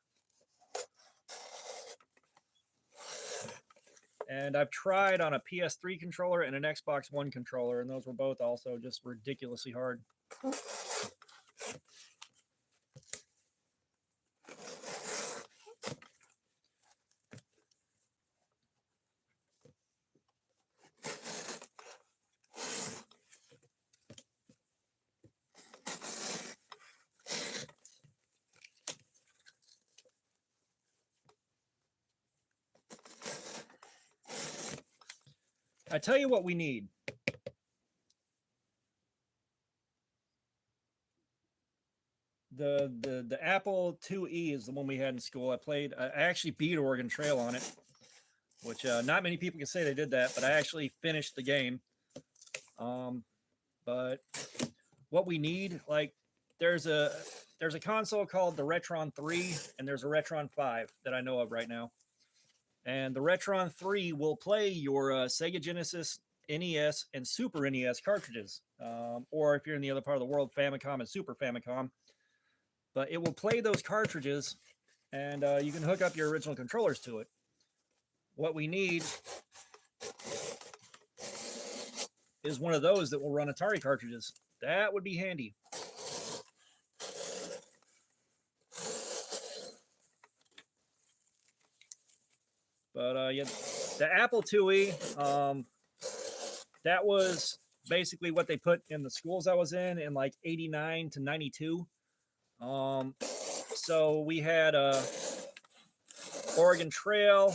And I've tried on a PS3 controller and an Xbox One controller, and those were both also just ridiculously hard. I tell you what we need. The Apple IIe is the one we had in school. I actually beat Oregon Trail on it, which not many people can say they did that, but I actually finished the game. But what we need, like, there's a console called the Retron 3 and there's a Retron 5 that I know of right now. And the Retron 3 will play your Sega Genesis, NES, and Super NES cartridges. Or if you're in the other part of the world, Famicom and Super Famicom. But it will play those cartridges, and you can hook up your original controllers to it. What we need is one of those that will run Atari cartridges. That would be handy. But yeah, the Apple IIe, that was basically what they put in the schools I was in like 89 to 92. So we had Oregon Trail,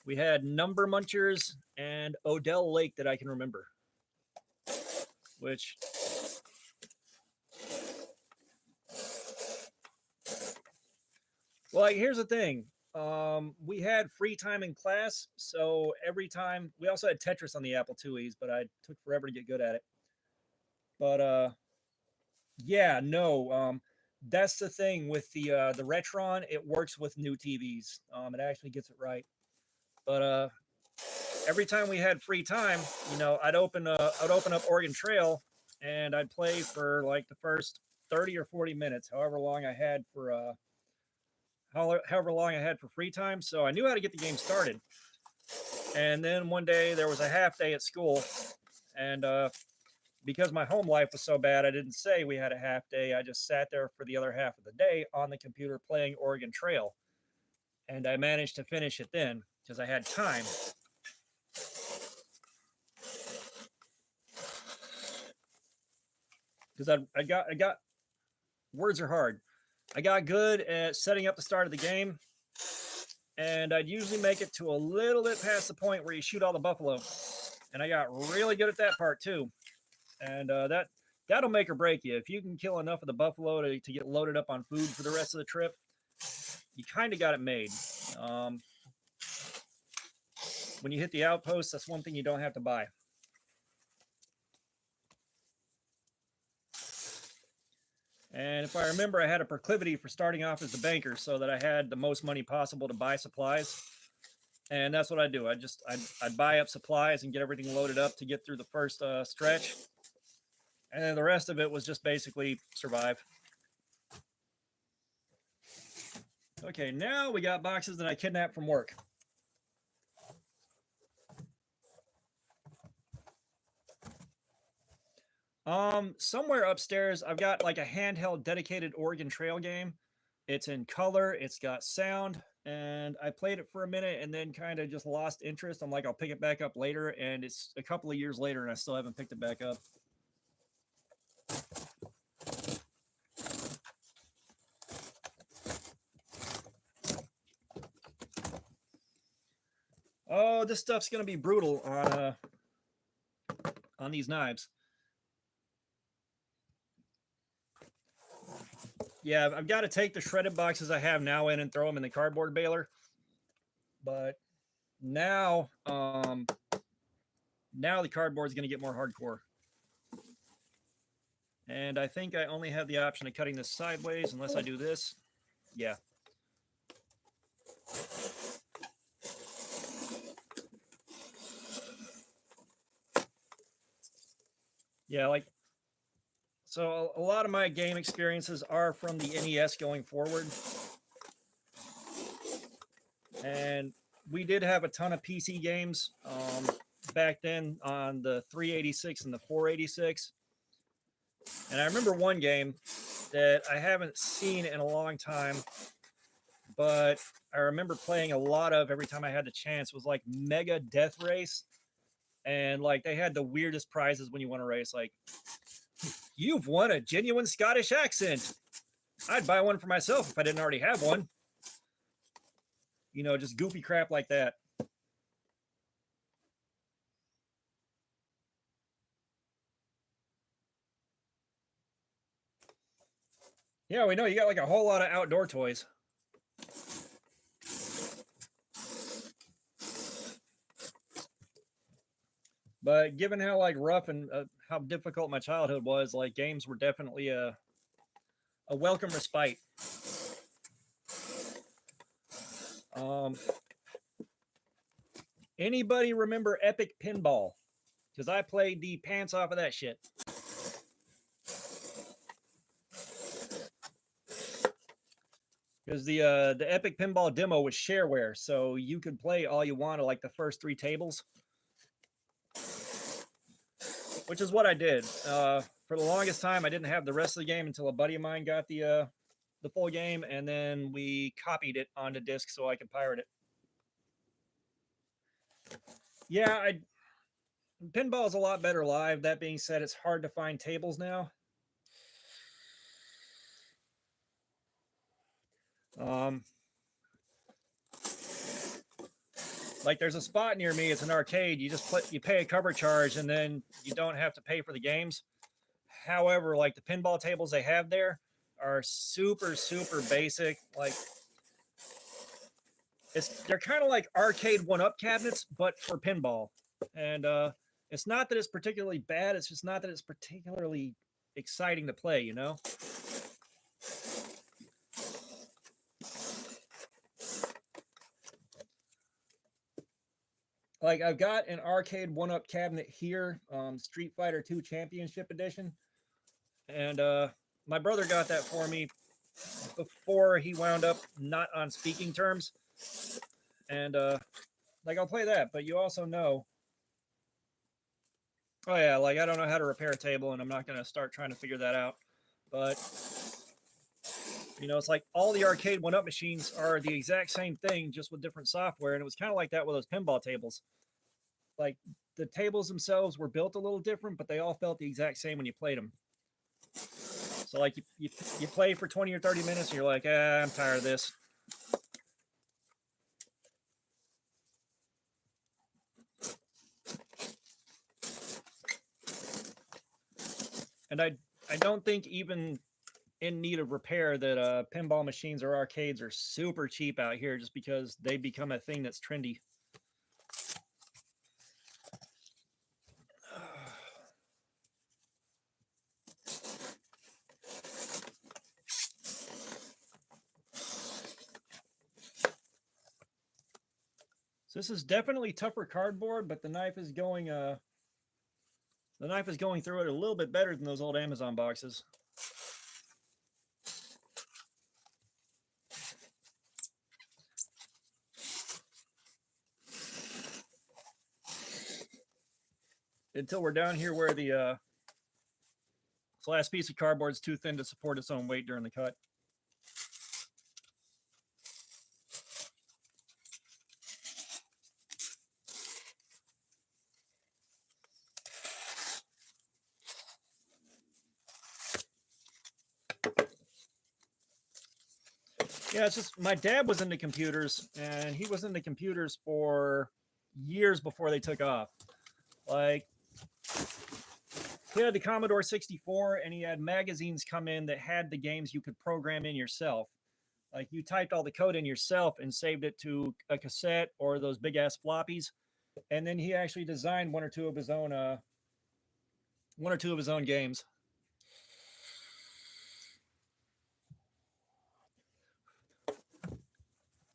we had Number Munchers, and Odell Lake that I can remember. Which, well, like, here's the thing. We had free time in class, so every time we also had Tetris on the Apple IIes, but I took forever to get good at it. But yeah, no, that's the thing with the Retron. It works with new TVs. It actually gets it right. But every time we had free time, you know, I'd open up Oregon Trail, and I'd play for like the first 30 or 40 minutes, however long I had for free time. So I knew how to get the game started. And then one day there was a half day at school, and because my home life was so bad, I didn't say we had a half day. I just sat there for the other half of the day on the computer playing Oregon Trail. And I managed to finish it then because I had time. Because I got words are hard. I got good at setting up the start of the game, and I'd usually make it to a little bit past the point where you shoot all the buffalo, and I got really good at that part too. And that'll make or break you. If you can kill enough of the buffalo to get loaded up on food for the rest of the trip, you kind of got it made. When you hit the outpost, that's one thing you don't have to buy. And if I remember, I had a proclivity for starting off as the banker so that I had the most money possible to buy supplies. And that's what I do. I'd buy up supplies and get everything loaded up to get through the first stretch, and then the rest of it was just basically survive. Okay, now we got boxes that I kidnapped from work. Somewhere upstairs, I've got like a handheld dedicated Oregon Trail game. It's in color, it's got sound, and I played it for a minute and then kind of just lost interest. I'm like, I'll pick it back up later, and it's a couple of years later, and I still haven't picked it back up. Oh, this stuff's gonna be brutal on these knives. Yeah, I've got to take the shredded boxes I have now in and throw them in the cardboard baler. But now, now the cardboard's going to get more hardcore. And I think I only have the option of cutting this sideways unless I do this. Yeah. Yeah, like, so a lot of my game experiences are from the NES going forward. And we did have a ton of PC games back then on the 386 and the 486. And I remember one game that I haven't seen in a long time, but I remember playing a lot of every time I had the chance, was like Mega Death Race. And like they had the weirdest prizes when you won a race, like, you've won a genuine Scottish accent. I'd buy one for myself if I didn't already have one. You know, just goofy crap like that. Yeah, we know you got like a whole lot of outdoor toys. But given how like rough and how difficult my childhood was, like games were definitely a welcome respite. Anybody remember Epic Pinball? Because I played the pants off of that shit. Because the Epic Pinball demo was shareware, so you could play all you wanted, like the first 3 tables, which is what I did. For the longest time, I didn't have the rest of the game until a buddy of mine got the full game, and then we copied it onto disc so I could pirate it. Yeah, pinball is a lot better live. That being said, it's hard to find tables now. Like there's a spot near me. It's an arcade. You just you pay a cover charge, and then you don't have to pay for the games. However, like the pinball tables they have there are super basic. Like they're kind of like arcade 1-up cabinets, but for pinball. And it's not that it's particularly bad. It's just not that it's particularly exciting to play. You know. Like I've got an arcade 1-up cabinet here, Street Fighter 2 Championship Edition, and my brother got that for me before he wound up not on speaking terms, and like I'll play that. But you also know, oh yeah, like I don't know how to repair a table, and I'm not gonna start trying to figure that out. But you know, it's like all the arcade 1-up machines are the exact same thing, just with different software, and it was kind of like that with those pinball tables. Like the tables themselves were built a little different, but they all felt the exact same when you played them. So like you play for 20 or 30 minutes and you're like, I'm tired of this. And I don't think even in need of repair that pinball machines or arcades are super cheap out here, just because they become a thing that's trendy. So this is definitely tougher cardboard, but the knife is going through it a little bit better than those old Amazon boxes. Until we're down here where the this last piece of cardboard is too thin to support its own weight during the cut. Yeah, it's just my dad was into computers, and he was into computers for years before they took off. Like, he had the Commodore 64, and he had magazines come in that had the games you could program in yourself. Like, you typed all the code in yourself and saved it to a cassette or those big ass floppies, and then he actually designed one or two of his own games.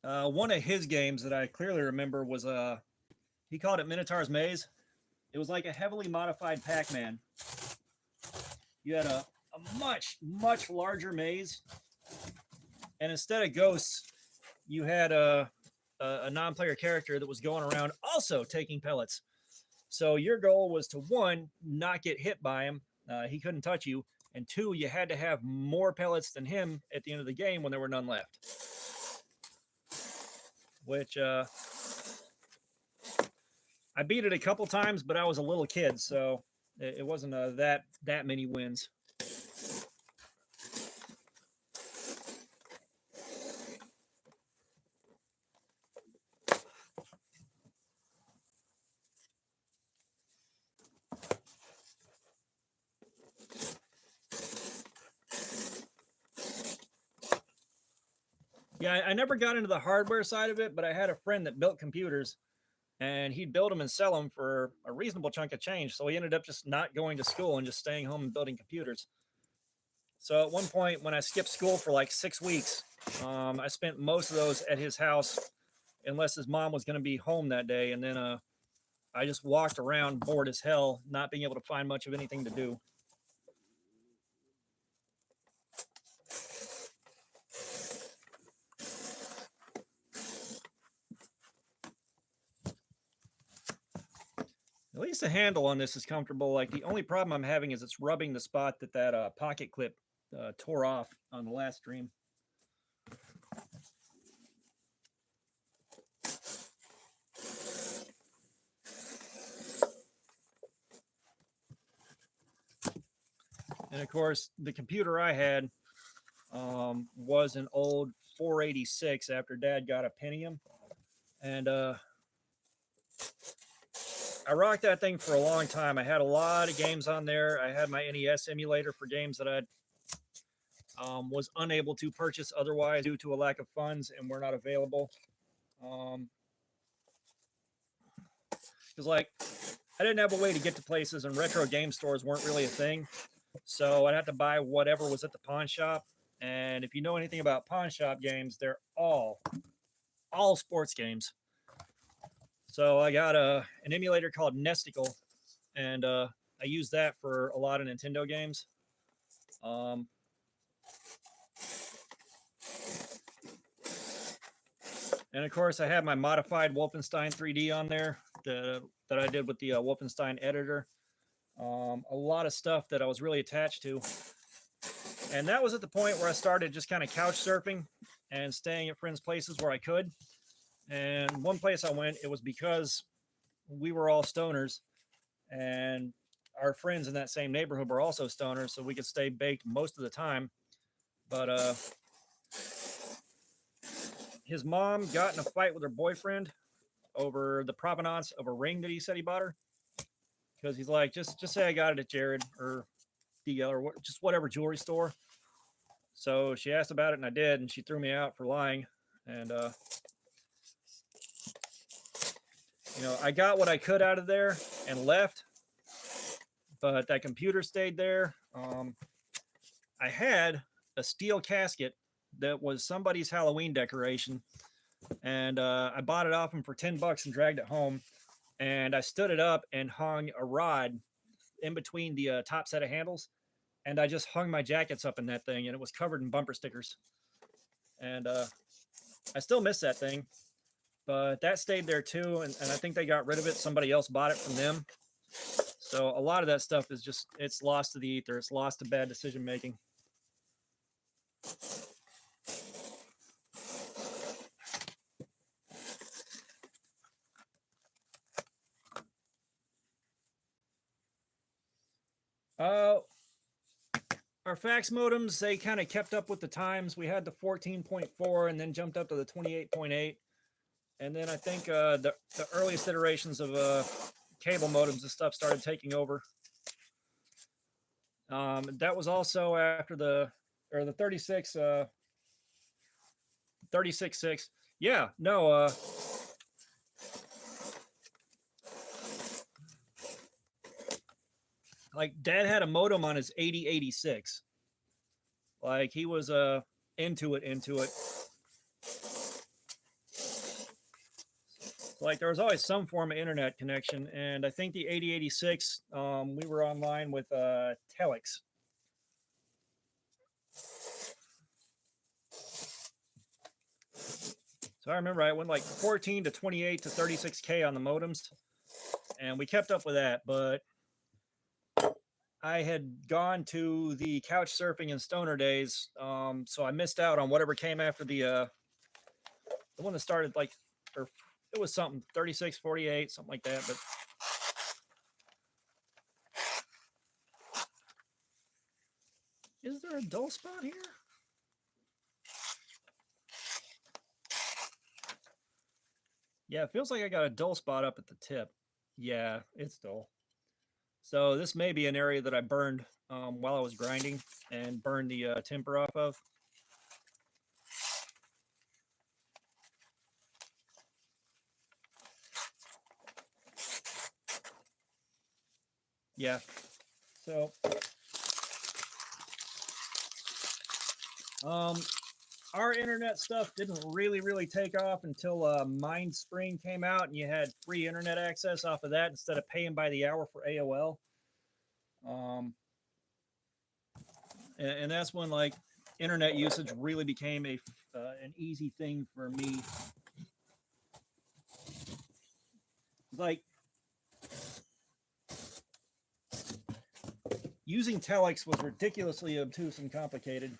One of his games that I clearly remember was he called it Minotaur's Maze. It was like a heavily modified Pac-Man. You had a much larger maze, and instead of ghosts, you had a non-player character that was going around also taking pellets. So your goal was to, one, not get hit by him. He couldn't touch you. And two, you had to have more pellets than him at the end of the game when there were none left. Which I beat it a couple times, but I was a little kid, so it wasn't that many wins. Yeah, I never got into the hardware side of it, but I had a friend that built computers, and he'd build them and sell them for a reasonable chunk of change. So he ended up just not going to school and just staying home and building computers. So at one point, when I skipped school for like 6 weeks, I spent most of those at his house, unless his mom was going to be home that day. And then I just walked around bored as hell, not being able to find much of anything to do. At least the handle on this is comfortable. Like, the only problem I'm having is it's rubbing the spot that pocket clip tore off on the last stream. And of course, the computer I had was an old 486 after Dad got a Pentium, and I rocked that thing for a long time. I had a lot of games on there. I had my NES emulator for games that I was unable to purchase otherwise due to a lack of funds and were not available. Because like, I didn't have a way to get to places, and retro game stores weren't really a thing. So I'd have to buy whatever was at the pawn shop. And if you know anything about pawn shop games, they're all sports games. So I got an emulator called Nesticle, and I used that for a lot of Nintendo games. And of course, I have my modified Wolfenstein 3D on there that I did with the Wolfenstein editor. A lot of stuff that I was really attached to. And that was at the point where I started just kind of couch surfing and staying at friends' places where I could. And one place I went, it was because we were all stoners, and our friends in that same neighborhood were also stoners, so we could stay baked most of the time. But his mom got in a fight with her boyfriend over the provenance of a ring that he said he bought her. Because he's like, just say I got it at Jared or DL or just whatever jewelry store. So she asked about it, and I did, and she threw me out for lying. And I got what I could out of there and left, but that computer stayed there. I had a steel casket that was somebody's Halloween decoration and I bought it off him for $10 and dragged it home. And I stood it up and hung a rod in between the top set of handles, and I just hung my jackets up in that thing, and it was covered in bumper stickers. And I still miss that thing, but that stayed there too, and I think they got rid of it. Somebody else bought it from them. So a lot of that stuff is just, it's lost to the ether. It's lost to bad decision making. Our fax modems, they kind of kept up with the times. We had the 14.4 and then jumped up to the 28.8. And then I think the earliest iterations of cable modems and stuff started taking over. That was also after the 36 36.6. Yeah, no, like Dad had a modem on his 8086. Like he was into it. Like there was always some form of internet connection, and I think the 8086, we were online with Telex. So I remember I went like 14 to 28 to 36K on the modems, and we kept up with that. But I had gone to the couch surfing and stoner days, so I missed out on whatever came after the one that started like, or it was something 36, 48, something like that. But is there a dull spot here? Yeah, it feels like I got a dull spot up at the tip. Yeah, it's dull. So this may be an area that I burned while I was grinding and burned the temper off of. Yeah. So our internet stuff didn't really take off until MindSpring came out, and you had free internet access off of that instead of paying by the hour for AOL. And that's when like internet usage really became an easy thing for me. Like using Telex was ridiculously obtuse and complicated.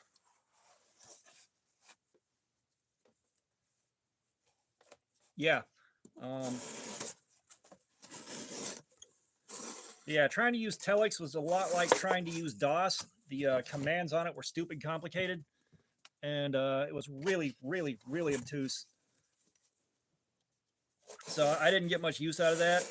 Yeah. Yeah, trying to use Telex was a lot like trying to use DOS. The commands on it were stupid complicated, and it was really obtuse. So I didn't get much use out of that.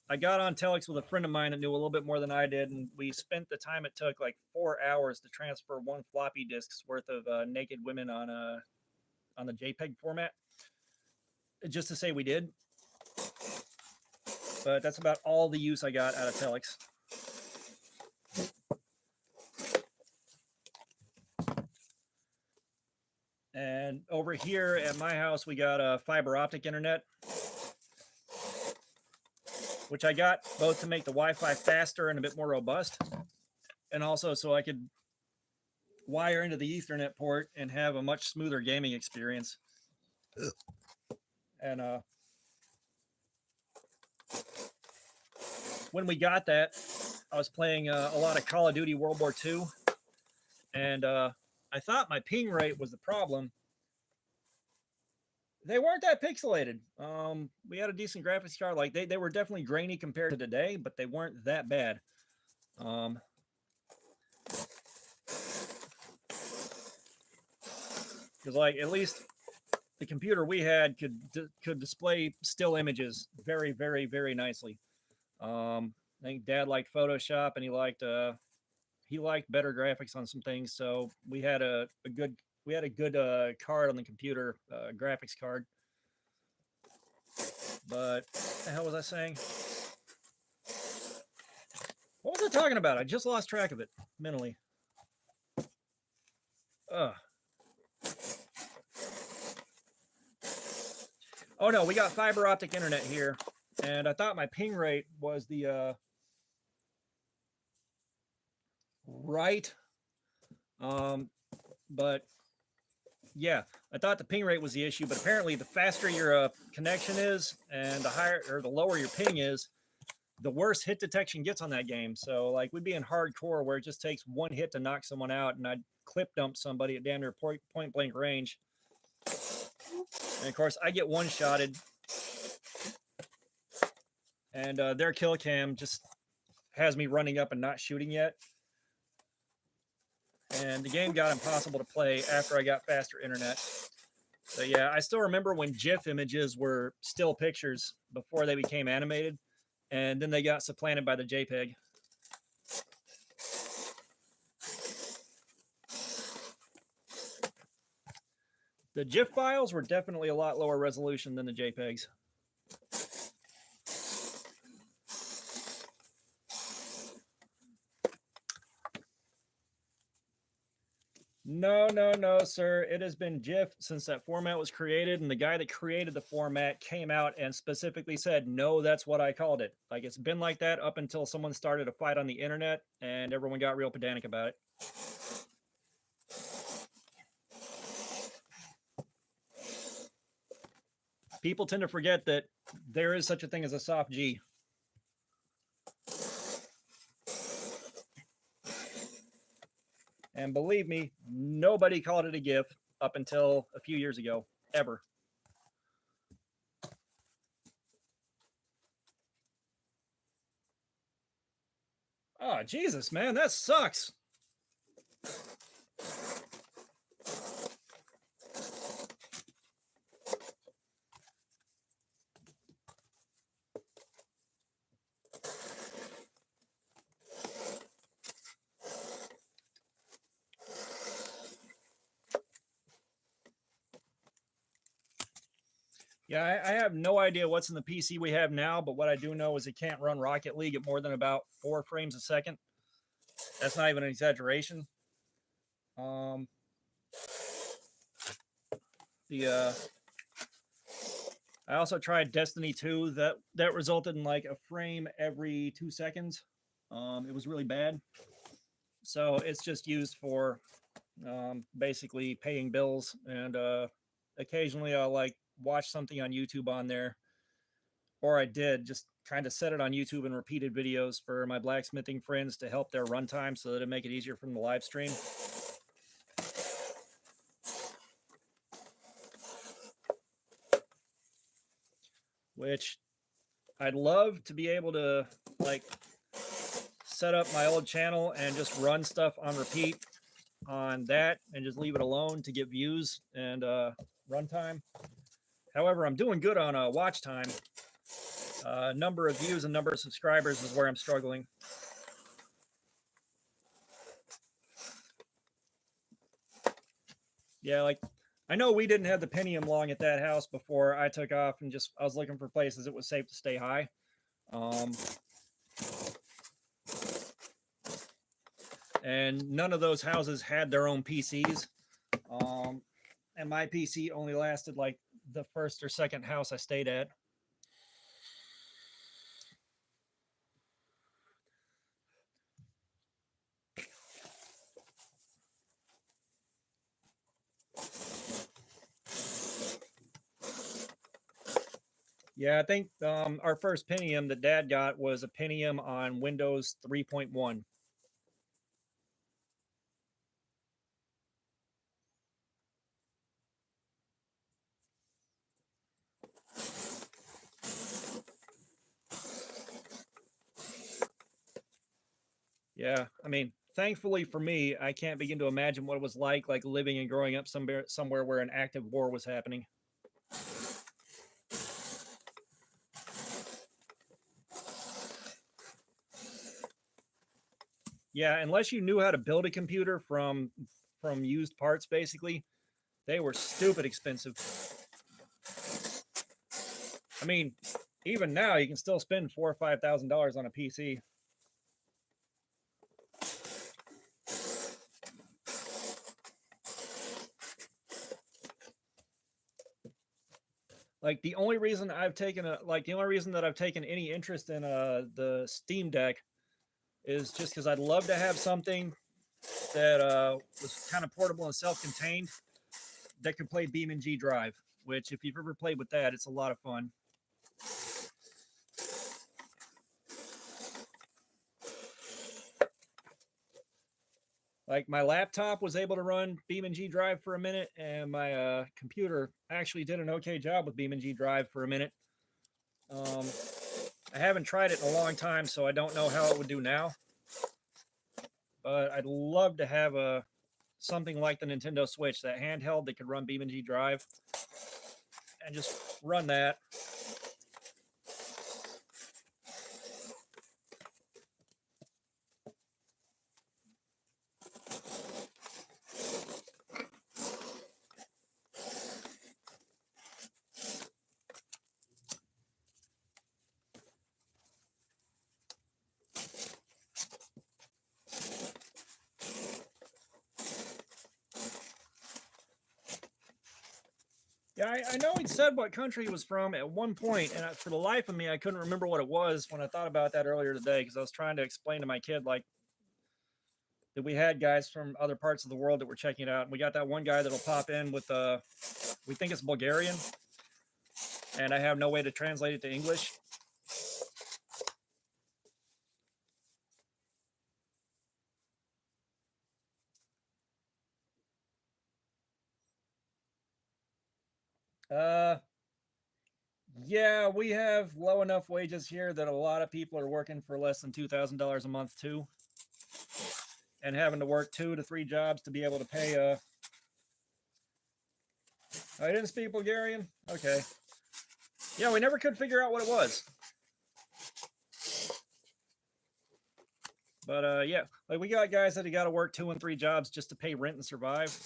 I got on Telex with a friend of mine that knew a little bit more than I did, and we spent the time it took, like 4 hours, to transfer one floppy disk's worth of naked women on the JPEG format. Just to say we did. But that's about all the use I got out of Telex. And over here at my house, we got a fiber optic internet, which I got both to make the Wi-Fi faster and a bit more robust, and also so I could wire into the Ethernet port and have a much smoother gaming experience. And when we got that, I was playing a lot of Call of Duty World War II, and I thought my ping rate was the problem. They weren't that pixelated. We had a decent graphics card. Like they were definitely grainy compared to today, but they weren't that bad. Because like at least the computer we had could display still images very nicely. I think Dad liked Photoshop, and he liked better graphics on some things. So we had a good card on the computer, graphics card. But what the hell was I saying? What was I talking about? I just lost track of it mentally. Ugh. Oh no, we got fiber optic internet here, and I thought my ping rate was the right, but yeah, I thought the ping rate was the issue, but apparently the faster your connection is and the higher or the lower your ping is, the worse hit detection gets on that game. So like we'd be in hardcore where it just takes one hit to knock someone out, and I'd clip dump somebody at damn near point blank range. And of course, I get one shotted, and their kill cam just has me running up and not shooting yet. And the game got impossible to play after I got faster internet. So yeah, I still remember when GIF images were still pictures before they became animated, and then they got supplanted by the JPEG. The GIF files were definitely a lot lower resolution than the JPEGs. No, sir. It has been GIF since that format was created, and the guy that created the format came out and specifically said, no, that's what I called it. Like, it's been like that up until someone started a fight on the internet, and everyone got real pedantic about it. People tend to forget that there is such a thing as a soft G. And believe me, nobody called it a GIF up until a few years ago, ever. Oh, Jesus, man, that sucks. Yeah, I have no idea what's in the PC we have now, but what I do know is it can't run Rocket League at more than about 4 frames a second. That's not even an exaggeration. I also tried Destiny 2. That resulted in like a frame every 2 seconds. It was really bad. So it's just used for basically paying bills, and occasionally I'll like watch something on YouTube on there, or I did just kind of set it on YouTube and repeated videos for my blacksmithing friends to help their runtime so that it'd make it easier for them to live stream. Which I'd love to be able to like set up my old channel and just run stuff on repeat on that and just leave it alone to get views and runtime. However, I'm doing good on watch time. Number of views and number of subscribers is where I'm struggling. Yeah, like I know we didn't have the Pentium long at that house before I took off, and just I was looking for places it was safe to stay high. And none of those houses had their own PCs. And my PC only lasted like the first or second house I stayed at. Yeah, I think our first Pentium that Dad got was a Pentium on Windows 3.1. Yeah, I mean, thankfully for me, I can't begin to imagine what it was like living and growing up somewhere where an active war was happening. Yeah, unless you knew how to build a computer from used parts, basically, they were stupid expensive. I mean, even now you can still spend $4,000 or $5,000 on a PC. Like the only reason that I've taken any interest in the Steam Deck is just because I'd love to have something that was kind of portable and self-contained that could play BeamNG Drive. Which, if you've ever played with that, it's a lot of fun. Like my laptop was able to run BeamNG Drive for a minute, and my computer actually did an okay job with BeamNG Drive for a minute. I haven't tried it in a long time, so I don't know how it would do now. But I'd love to have something like the Nintendo Switch, that handheld that could run BeamNG Drive, and just run that. Yeah, I know he said what country he was from at one point, and for the life of me, I couldn't remember what it was when I thought about that earlier today, because I was trying to explain to my kid, like, that we had guys from other parts of the world that were checking it out. And we got that one guy that'll pop in with, we think it's Bulgarian, and I have no way to translate it to English. Yeah, we have low enough wages here that a lot of people are working for less than $2,000 a month too, and having to work 2 to 3 jobs to be able to pay. I didn't speak Bulgarian. Okay. Yeah, we never could figure out what it was. But yeah, like we got guys that have got to work 2 and 3 jobs just to pay rent and survive.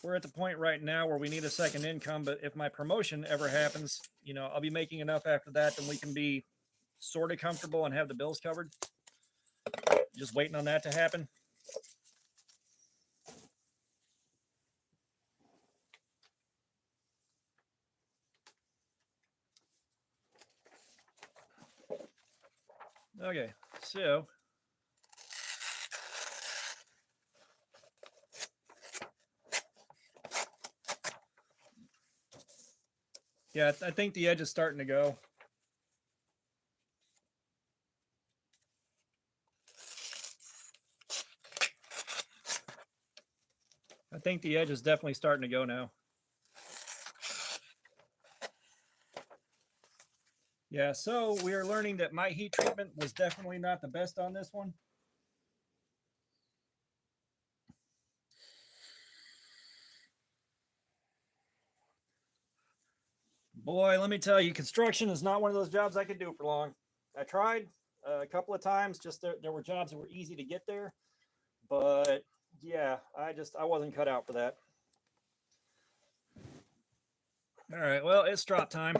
We're at the point right now where we need a second income, but if my promotion ever happens, I'll be making enough after that, then we can be sort of comfortable and have the bills covered. Just waiting on that to happen. Okay, so yeah, I think the edge is starting to go. I think the edge is definitely starting to go now. Yeah, so we are learning that my heat treatment was definitely not the best on this one. Boy, let me tell you, construction is not one of those jobs I could do for long. I tried a couple of times, just there were jobs that were easy to get there. But yeah, I wasn't cut out for that. All right, well, it's drop time.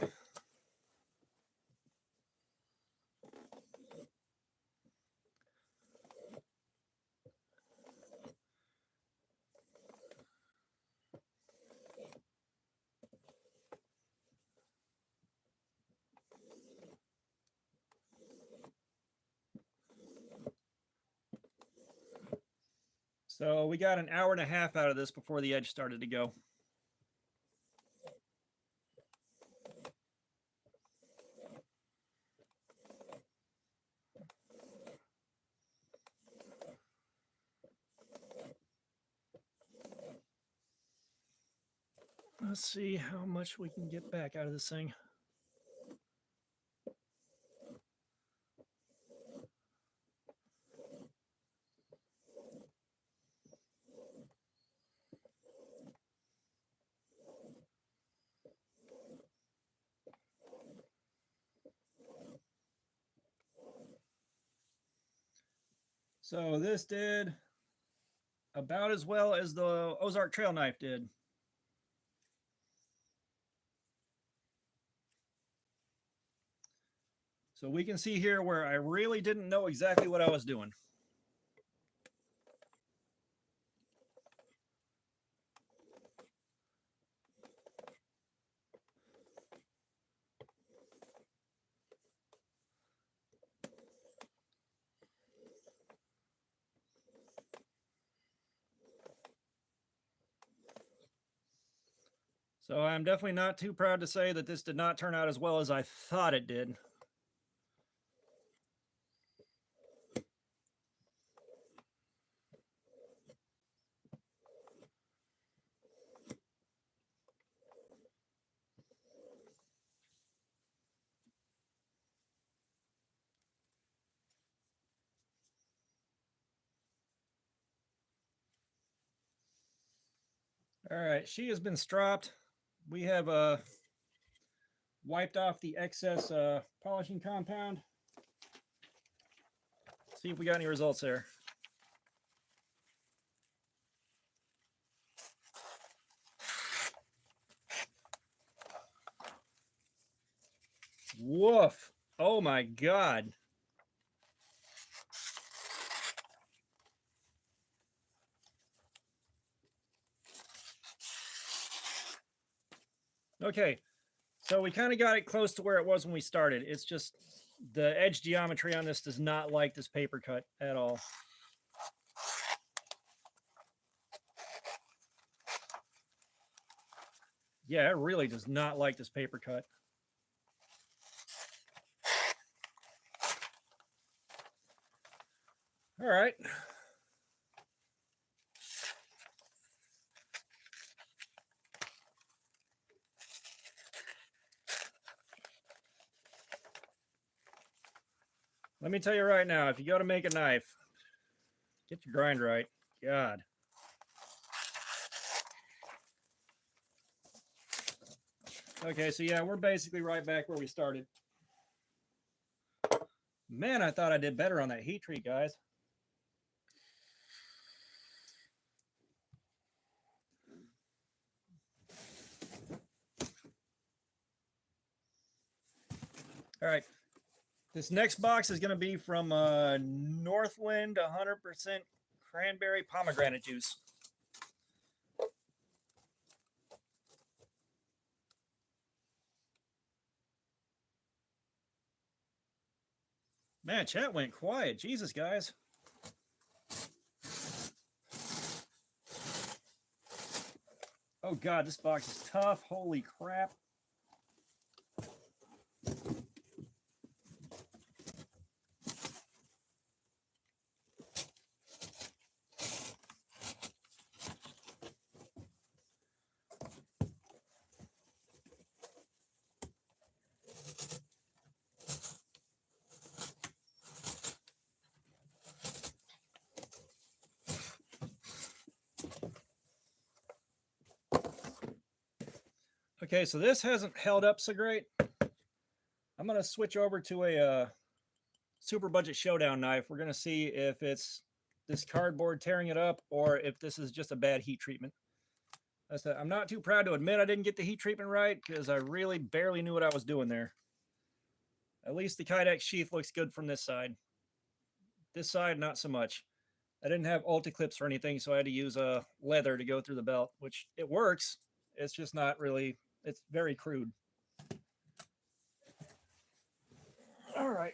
So we got an hour and a half out of this before the edge started to go. Let's see how much we can get back out of this thing. So this did about as well as the Ozark Trail Knife did. So we can see here where I really didn't know exactly what I was doing. So I'm definitely not too proud to say that this did not turn out as well as I thought it did. All right, she has been stropped. We have wiped off the excess polishing compound. See if we got any results there. Woof. Oh my God. Okay, so we kind of got it close to where it was when we started. It's just the edge geometry on this does not like this paper cut at all. Yeah, it really does not like this paper cut. All right. Let me tell you right now, if you go to make a knife, get your grind right. God. Okay, so yeah, we're basically right back where we started. Man, I thought I did better on that heat treat, guys. All right. This next box is going to be from Northland 100% cranberry pomegranate juice. Man, chat went quiet. Jesus, guys. Oh, God, this box is tough. Holy crap. Okay, so this hasn't held up so great. I'm going to switch over to a Super Budget Showdown knife. We're going to see if it's this cardboard tearing it up or if this is just a bad heat treatment. I'm not too proud to admit I didn't get the heat treatment right because I really barely knew what I was doing there. At least the Kydex sheath looks good from this side. This side, not so much. I didn't have Ulti-Clips or anything, so I had to use a leather to go through the belt, which it works. It's just not really, it's very crude. All right.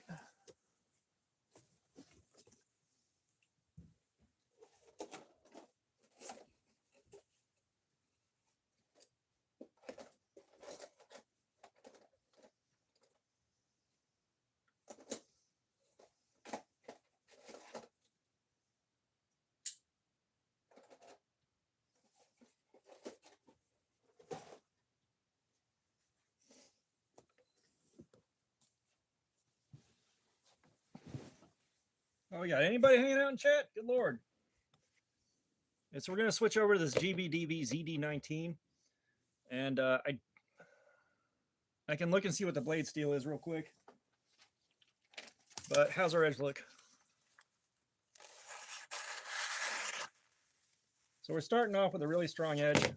Oh, we got anybody hanging out in chat? Good Lord. And so we're going to switch over to this GVDV ZD19. And I can look and see what the blade steel is real quick. But how's our edge look? So we're starting off with a really strong edge.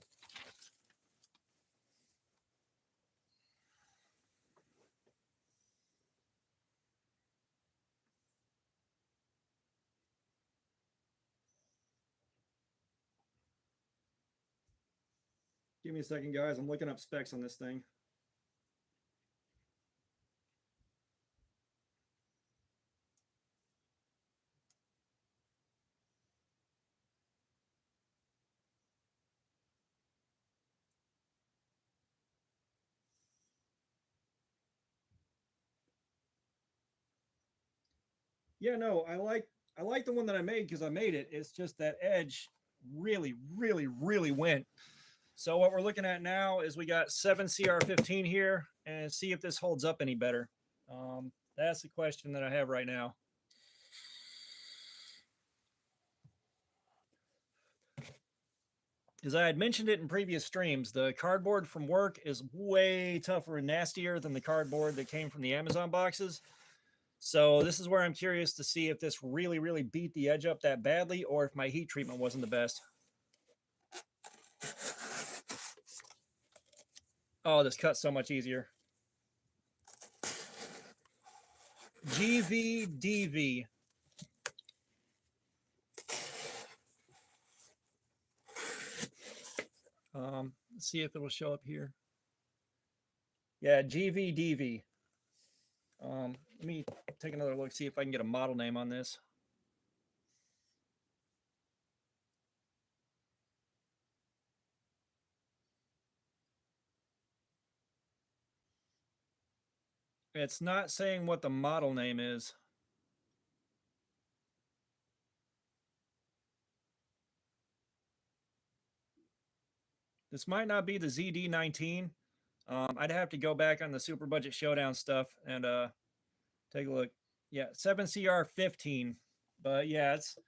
Give me a second, guys. I'm looking up specs on this thing. Yeah, no, I like the one that I made because I made it. It's just that edge really, really, really went. So what we're looking at now is we got 7CR15 here, and see if this holds up any better. That's the question that I have right now. As I had mentioned it in previous streams, the cardboard from work is way tougher and nastier than the cardboard that came from the Amazon boxes. So this is where I'm curious to see if this really, really beat the edge up that badly, or if my heat treatment wasn't the best. Oh, this cut's so much easier. GVDV. Let's see if it will show up here. Yeah, GVDV. Let me take another look, see if I can get a model name on this. It's not saying what the model name is. This might not be the ZD19. I'd have to go back on the Super Budget Showdown stuff and take a look. Yeah, 7CR15. But yeah, it's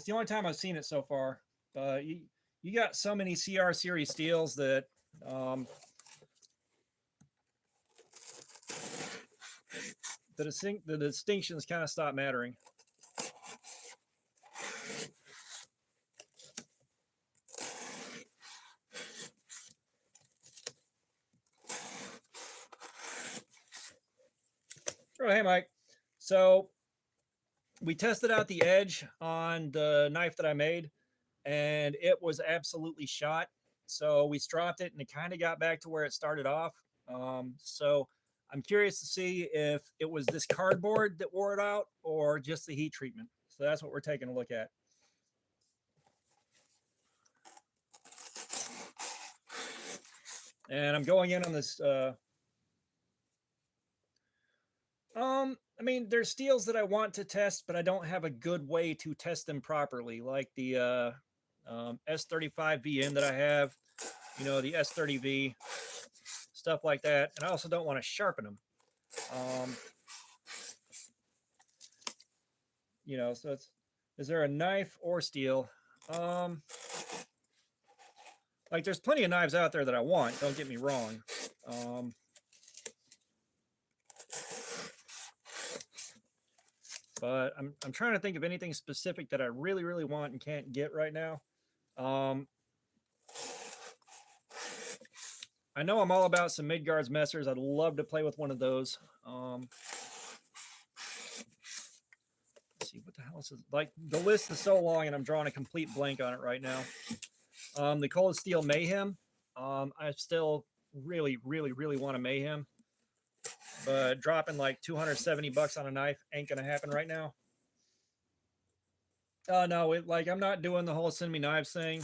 the only time I've seen it so far. But you got so many CR series steels that the distinctions kind of stop mattering. Oh, hey, Mike. So we tested out the edge on the knife that I made, and it was absolutely shot. So we stropped it, and it kind of got back to where it started off. So I'm curious to see if it was this cardboard that wore it out or just the heat treatment. So that's what we're taking a look at. And I'm going in on this. I mean, there's steels that I want to test, but I don't have a good way to test them properly, like the S35VN that I have, you know, the S30V, stuff like that. And I also don't want to sharpen them. You know, so is there a knife or steel? Like there's plenty of knives out there that I want, don't get me wrong. But I'm trying to think of anything specific that I really, really want and can't get right now. I know I'm all about some Midgard's Messers. I'd love to play with one of those. Let's see, what the hell is it? Like, the list is so long and I'm drawing a complete blank on it right now. The Cold Steel Mayhem. I still really, really, really want a Mayhem. But dropping like 270 bucks on a knife ain't gonna happen right now. No, like I'm not doing the whole send me knives thing.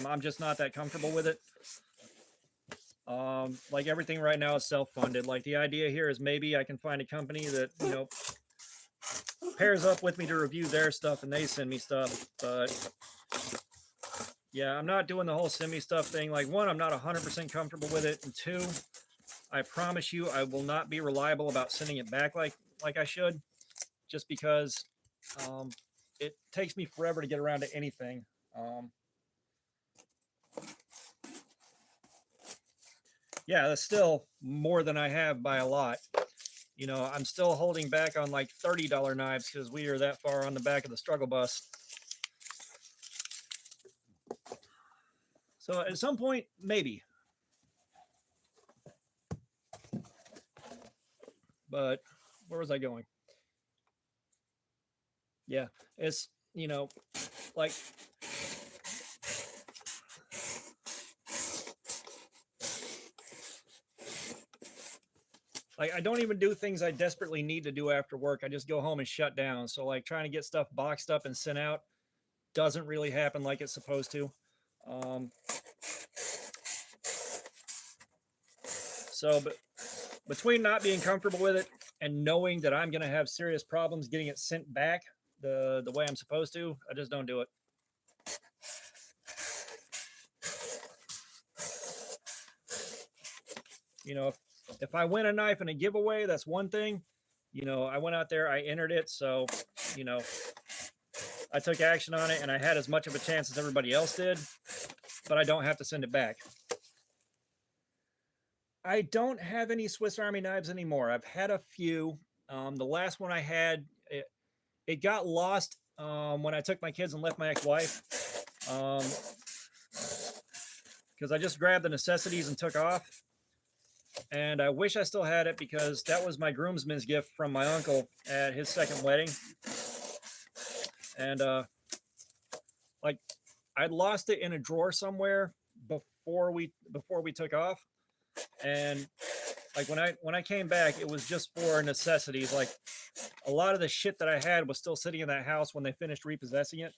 I'm just not that comfortable with it. Like everything right now is self-funded. Like the idea here is maybe I can find a company that, you know, pairs up with me to review their stuff and they send me stuff. But yeah, I'm not doing the whole send me stuff thing. Like one, I'm not 100% comfortable with it, and two, I promise you, I will not be reliable about sending it back like I should, just because it takes me forever to get around to anything. Yeah, that's still more than I have by a lot. You know, I'm still holding back on like $30 knives because we are that far on the back of the struggle bus. So at some point, maybe. But where was I going? Yeah, it's, you know, like I don't even do things I desperately need to do after work. I just go home and shut down. So like trying to get stuff boxed up and sent out doesn't really happen like it's supposed to. So, but between not being comfortable with it and knowing that I'm going to have serious problems getting it sent back the way I'm supposed to, I just don't do it. You know, if I win a knife in a giveaway, that's one thing. You know, I went out there, I entered it, so, you know, I took action on it and I had as much of a chance as everybody else did, but I don't have to send it back. I don't have any Swiss Army knives anymore. I've had a few. The last one I had, it got lost when I took my kids and left my ex-wife. Because I just grabbed the necessities and took off. And I wish I still had it because that was my groomsman's gift from my uncle at his second wedding. And like I'd lost it in a drawer somewhere before we took off. And like when I came back, it was just for necessities. Like a lot of the shit that I had was still sitting in that house when they finished repossessing it.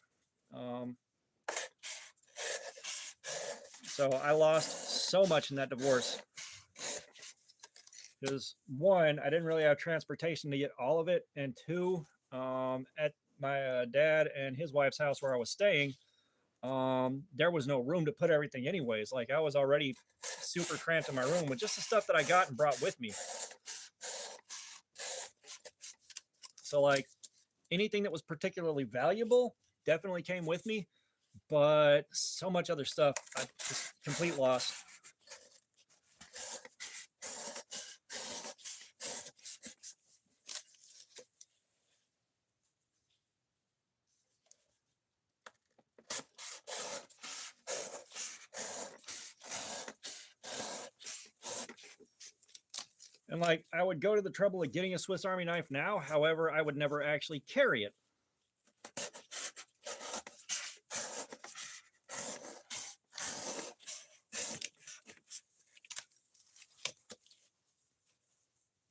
So I lost so much in that divorce. Because one, I didn't really have transportation to get all of it, and two, at my dad and his wife's house where I was staying, there was no room to put everything anyways. Like I was already super cramped in my room with just the stuff that I got and brought with me. So like anything that was particularly valuable definitely came with me, but so much other stuff, just complete loss. And like, I would go to the trouble of getting a Swiss Army knife now. However, I would never actually carry it.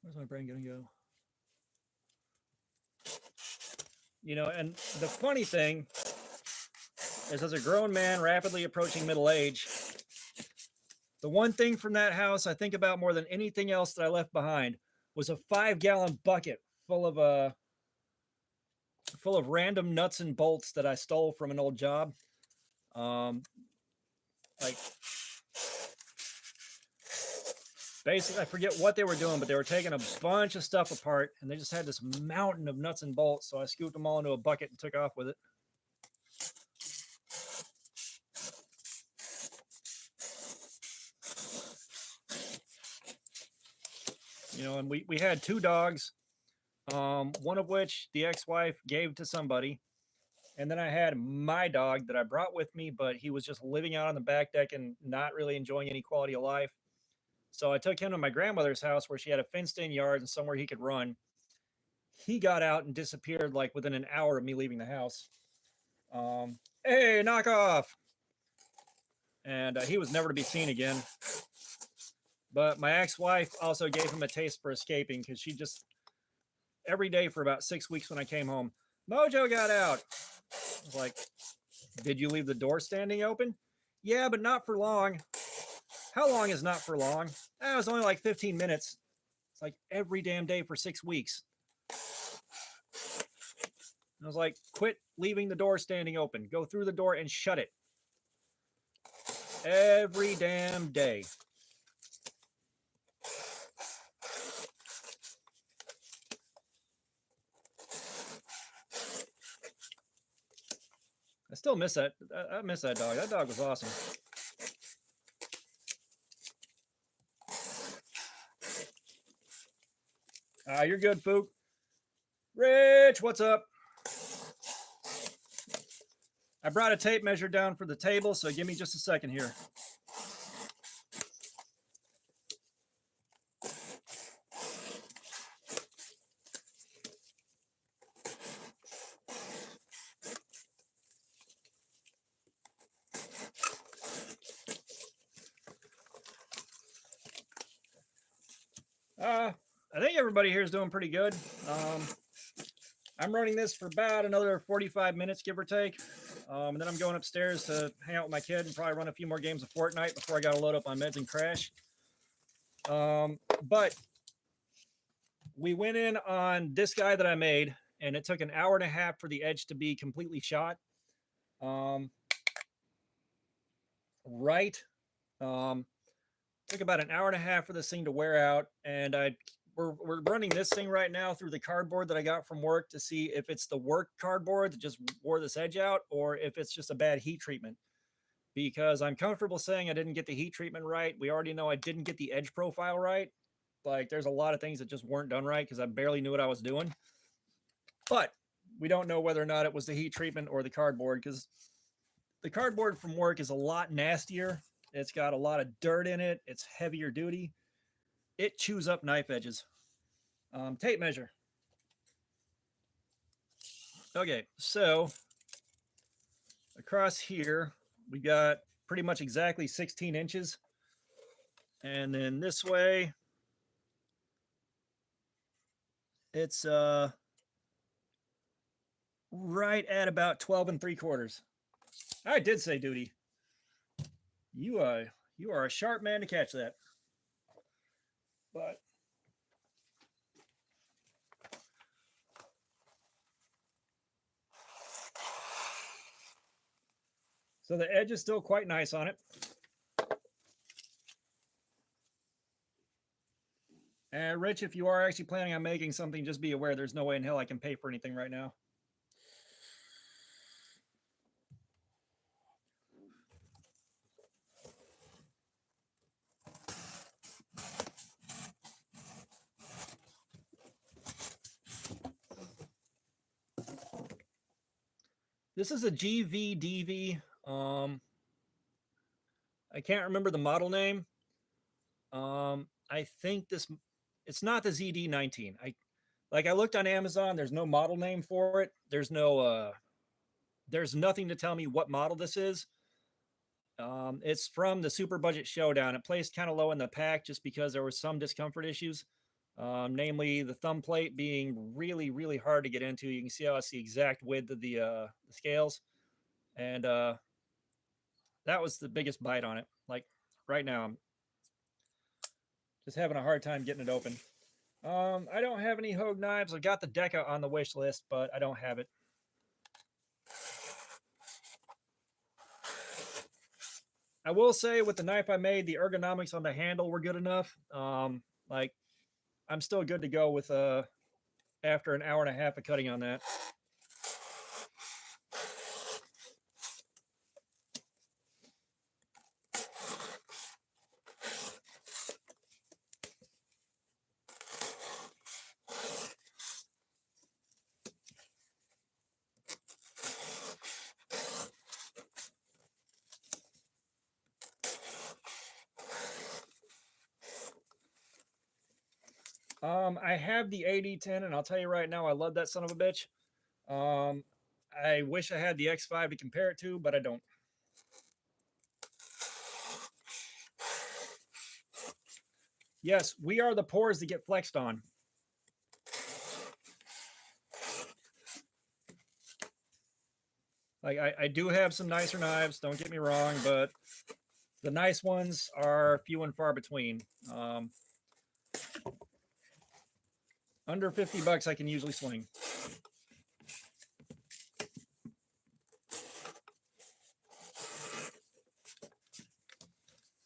Where's my brain going to go? You know, and the funny thing is, as a grown man rapidly approaching middle age, the one thing from that house I think about more than anything else that I left behind was a 5-gallon bucket full of random nuts and bolts that I stole from an old job. Like basically, I forget what they were doing, but they were taking a bunch of stuff apart, and they just had this mountain of nuts and bolts. So I scooped them all into a bucket and took off with it. You know, and we had 2 dogs, one of which the ex-wife gave to somebody. And then I had my dog that I brought with me, but he was just living out on the back deck and not really enjoying any quality of life. So I took him to my grandmother's house where she had a fenced-in yard and somewhere he could run. He got out and disappeared like within an hour of me leaving the house. Hey, knock off! And he was never to be seen again. But my ex-wife also gave him a taste for escaping because she just, every day for about 6 weeks when I came home, Mojo got out. I was like, did you leave the door standing open? Yeah, but not for long. How long is not for long? It was only like 15 minutes. It's like every damn day for 6 weeks. I was like, quit leaving the door standing open. Go through the door and shut it. Every damn day. I still miss that. I miss that dog. That dog was awesome. You're good, Fook. Rich, what's up? I brought a tape measure down for the table, so give me just a second here. I think everybody here is doing pretty good. I'm running this for about another 45 minutes, give or take. And then I'm going upstairs to hang out with my kid and probably run a few more games of Fortnite before I got to load up on meds and crash. But we went in on this guy that I made, and it took an hour and a half for the edge to be completely shot. Right. Took about an hour and a half for this thing to wear out, and we're running this thing right now through the cardboard that I got from work to see if it's the work cardboard that just wore this edge out, or if it's just a bad heat treatment. Because I'm comfortable saying I didn't get the heat treatment right. We already know I didn't get the edge profile right. Like, there's a lot of things that just weren't done right because I barely knew what I was doing. But we don't know whether or not it was the heat treatment or the cardboard, because the cardboard from work is a lot nastier. It's got a lot of dirt in it. It's heavier duty. It chews up knife edges. Tape measure. Okay, so across here, we got pretty much exactly 16 inches. And then this way, it's right at about 12 3/4. I did say duty. You are a sharp man to catch that. But so the edge is still quite nice on it. And Rich, if you are actually planning on making something, just be aware there's no way in hell I can pay for anything right now. This is a GVDV. I can't remember the model name. I think it's not the ZD19. I looked on Amazon. There's no model name for it. There's nothing to tell me what model this is. It's from the Super Budget Showdown. It placed kind of low in the pack just because there were some discomfort issues. Namely the thumb plate being really, really hard to get into. You can see how it's the exact width of the scales. And that was the biggest bite on it. Like right now, I'm just having a hard time getting it open. I don't have any Hogue knives. I've got the Deca on the wish list, but I don't have it. I will say with the knife I made, the ergonomics on the handle were good enough. Like I'm still good to go with after an hour and a half of cutting on that. I have the AD10, and I'll tell you right now, I love that son of a bitch. I wish I had the X5 to compare it to, but I don't. Yes, we are the pores that get flexed on. Like I do have some nicer knives, don't get me wrong, but the nice ones are few and far between. Under 50 bucks, I can usually swing.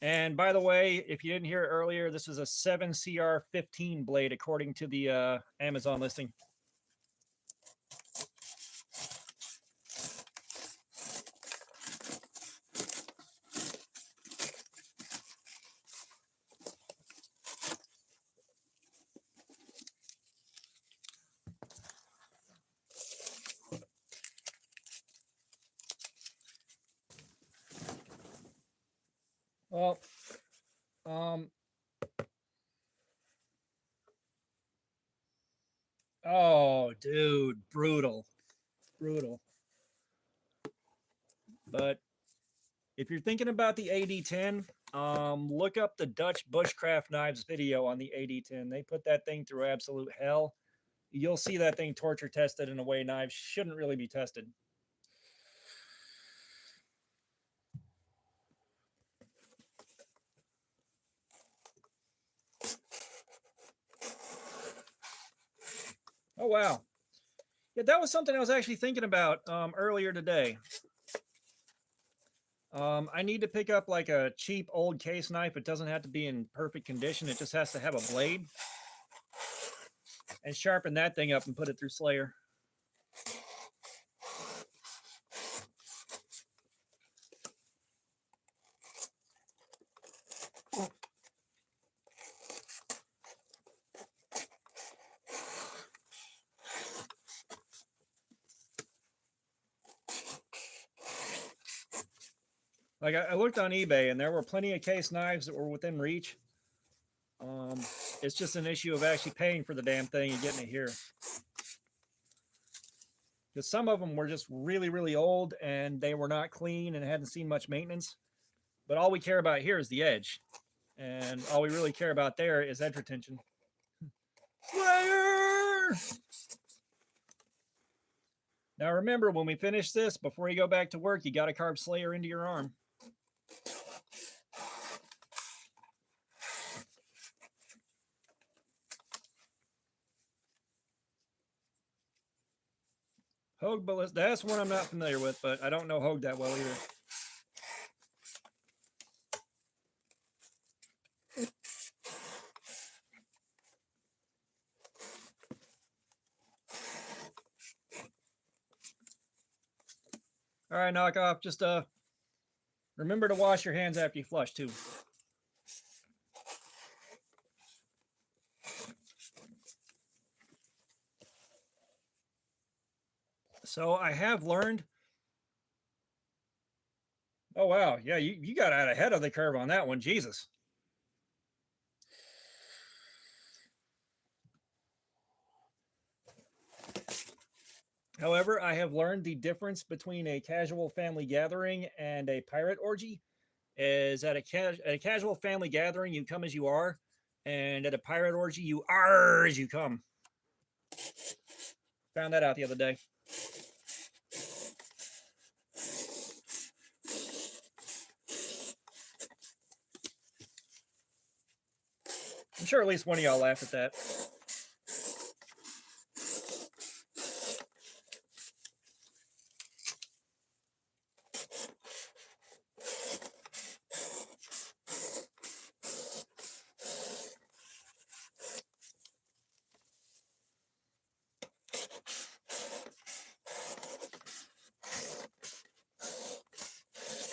And by the way, if you didn't hear it earlier, this is a 7CR15 blade according to the Amazon listing. Well, oh, dude, brutal. But if you're thinking about the AD10, look up the Dutch Bushcraft Knives video on the AD10. They put that thing through absolute hell. You'll see that thing torture tested in a way knives shouldn't really be tested. Oh, wow. Yeah, that was something I was actually thinking about earlier today. I need to pick up like a cheap old case knife. It doesn't have to be in perfect condition. It just has to have a blade, and sharpen that thing up and put it through Slayer. Like I looked on eBay and there were plenty of case knives that were within reach. Um, it's just an issue of actually paying for the damn thing and getting it here. Because some of them were just really, really old and they were not clean and hadn't seen much maintenance. But all we care about here is the edge. And all we really care about there is edge retention. Slayer! Now remember, when we finish this, before you go back to work, you got to carve Slayer into your arm. Hogue Ballista, that's one I'm not familiar with, but I don't know Hogue that well either. All right, knock off. Just remember to wash your hands after you flush too. So I have learned. Oh wow, yeah, you got out ahead of the curve on that one, Jesus. However, I have learned the difference between a casual family gathering and a pirate orgy is at a casual family gathering, you come as you are, and at a pirate orgy, you are as you come. Found that out the other day. I'm sure at least one of y'all laughed at that.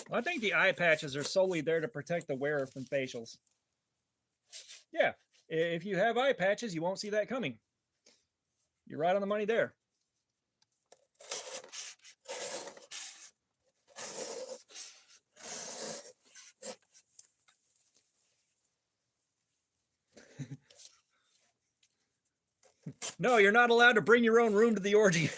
Well, I think the eye patches are solely there to protect the wearer from facials. Yeah, if you have eye patches, you won't see that coming. You're right on the money there. No, you're not allowed to bring your own room to the orgy.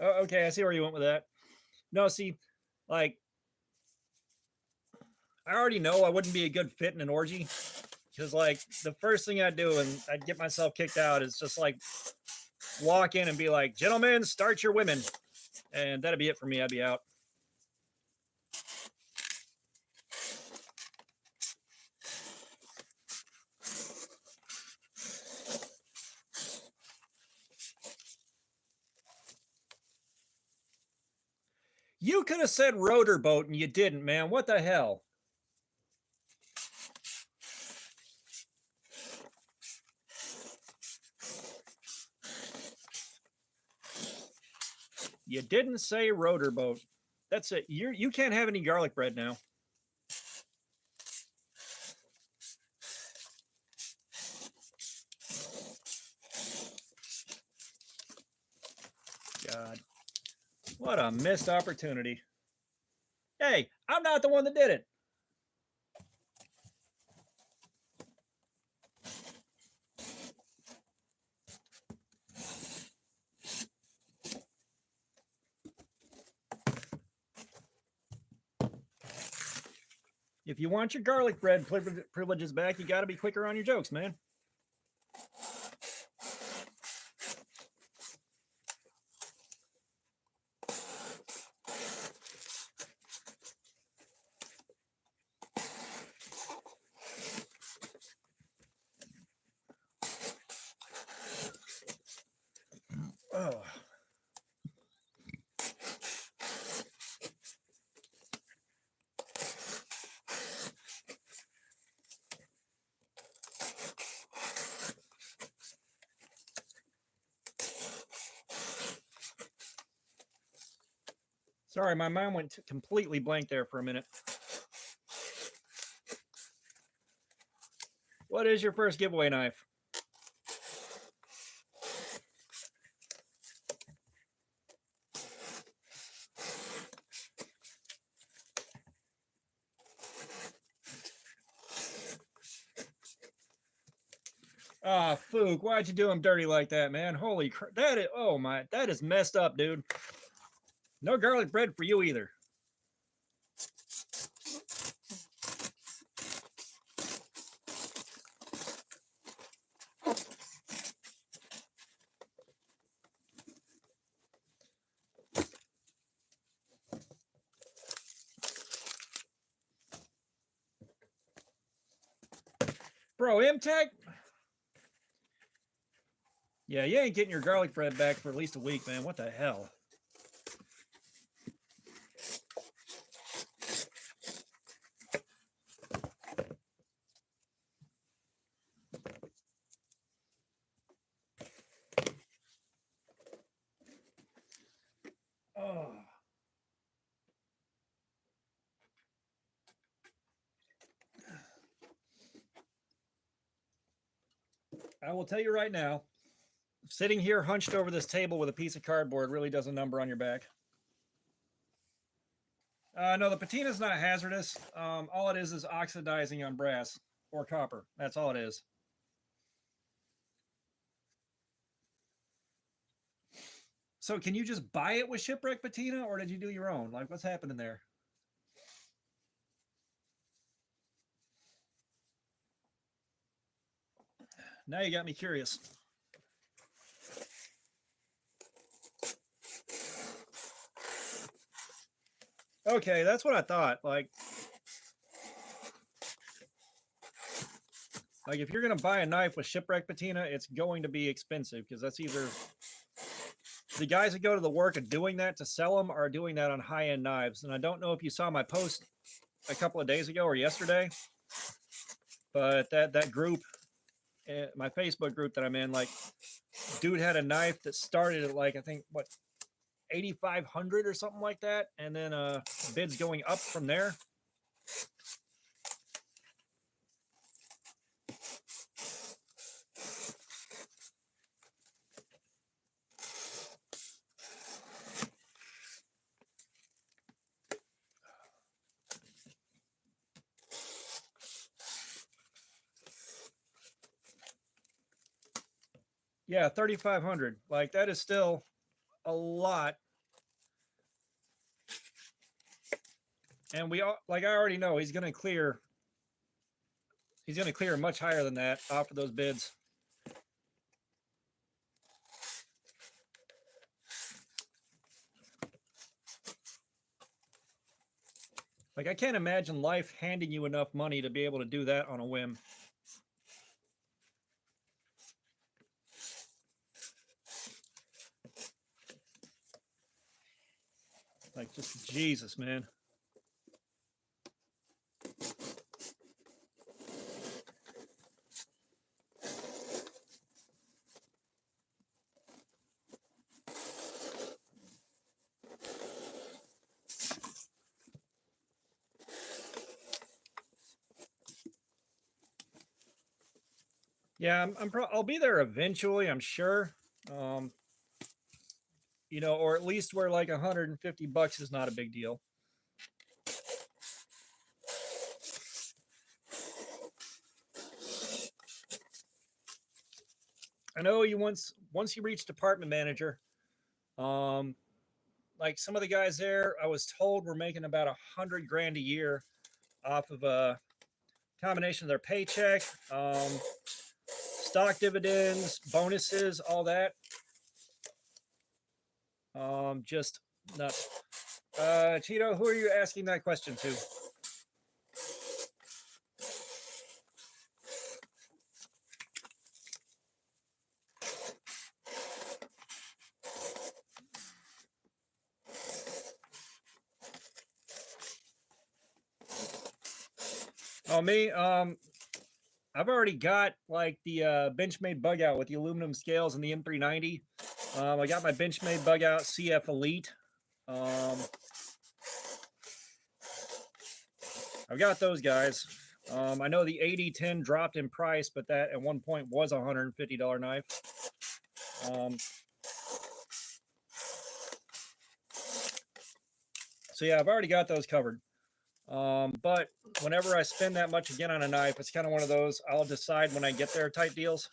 Oh, okay, I see where you went with that. No, see, like, I already know I wouldn't be a good fit in an orgy because, like, the first thing I'd do and I'd get myself kicked out is just like walk in and be like, "Gentlemen, start your women," and that'd be it for me. I'd be out. You could have said rotor boat and you didn't, man. What the hell? You didn't say rotor boat. That's it. You can't have any garlic bread now. God. What a missed opportunity. Hey, I'm not the one that did it. If you want your garlic bread privileges back, you got to be quicker on your jokes, man. Sorry, my mind went completely blank there for a minute. What is your first giveaway knife? Ah, Fook, why'd you do him dirty like that, man? Holy crap. That is, oh my, that is messed up, dude. No garlic bread for you either. Bro, MTech? Yeah, you ain't getting your garlic bread back for at least a week, man. What the hell? Oh. I will tell you right now, sitting here hunched over this table with a piece of cardboard really does a number on your back. No, the patina is not hazardous. All it is oxidizing on brass or copper. That's all it is. So can you just buy it with shipwreck patina, or did you do your own? Like, what's happening there? Now you got me curious. Okay, that's what I thought. Like if you're gonna buy a knife with shipwreck patina, it's going to be expensive because that's either the guys that go to the work of doing that to sell them are doing that on high-end knives. And I don't know if you saw my post a couple of days ago or yesterday, but that group, my Facebook group that I'm in, like, dude had a knife that started at like, I think what, 8,500 or something like that, and then bids going up from there. Yeah, 3,500. Like, that is still a lot. And we all, like, I already know he's gonna clear much higher than that off of those bids. Like, I can't imagine life handing you enough money to be able to do that on a whim. Like, just Jesus, man. Yeah, I'll be there eventually, I'm sure. You know, or at least where like $150 is not a big deal. I know you once you reach department manager, like some of the guys there, I was told were making about 100 grand a year off of a combination of their paycheck, stock dividends, bonuses, all that. Just nuts. Cheeto, who are you asking that question to? Oh, me. I've already got like the Benchmade bug out with the aluminum scales and the M390. I got my Benchmade bug out CF Elite. I've got those guys. I know the 8010 dropped in price, but that at one point was a $150 knife. So yeah, I've already got those covered. But whenever I spend that much again on a knife, it's kind of one of those I'll decide when I get there type deals.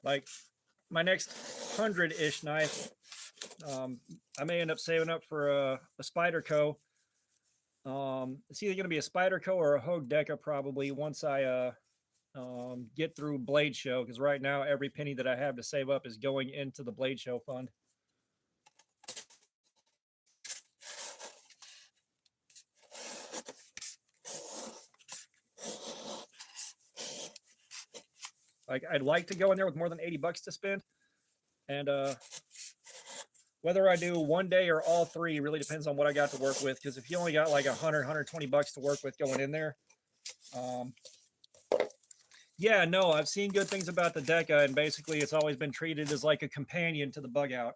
Like my next 100-ish knife, I may end up saving up for a Spyderco. It's either going to be a Spyderco or a Hogue Deca probably once I get through Blade Show, because right now every penny that I have to save up is going into the Blade Show fund. Like I'd like to go in there with more than 80 bucks to spend, and whether I do one day or all three really depends on what I got to work with. Because if you only got like 120 bucks to work with going in there, yeah, no, I've seen good things about the Deca, and basically it's always been treated as like a companion to the Bug Out.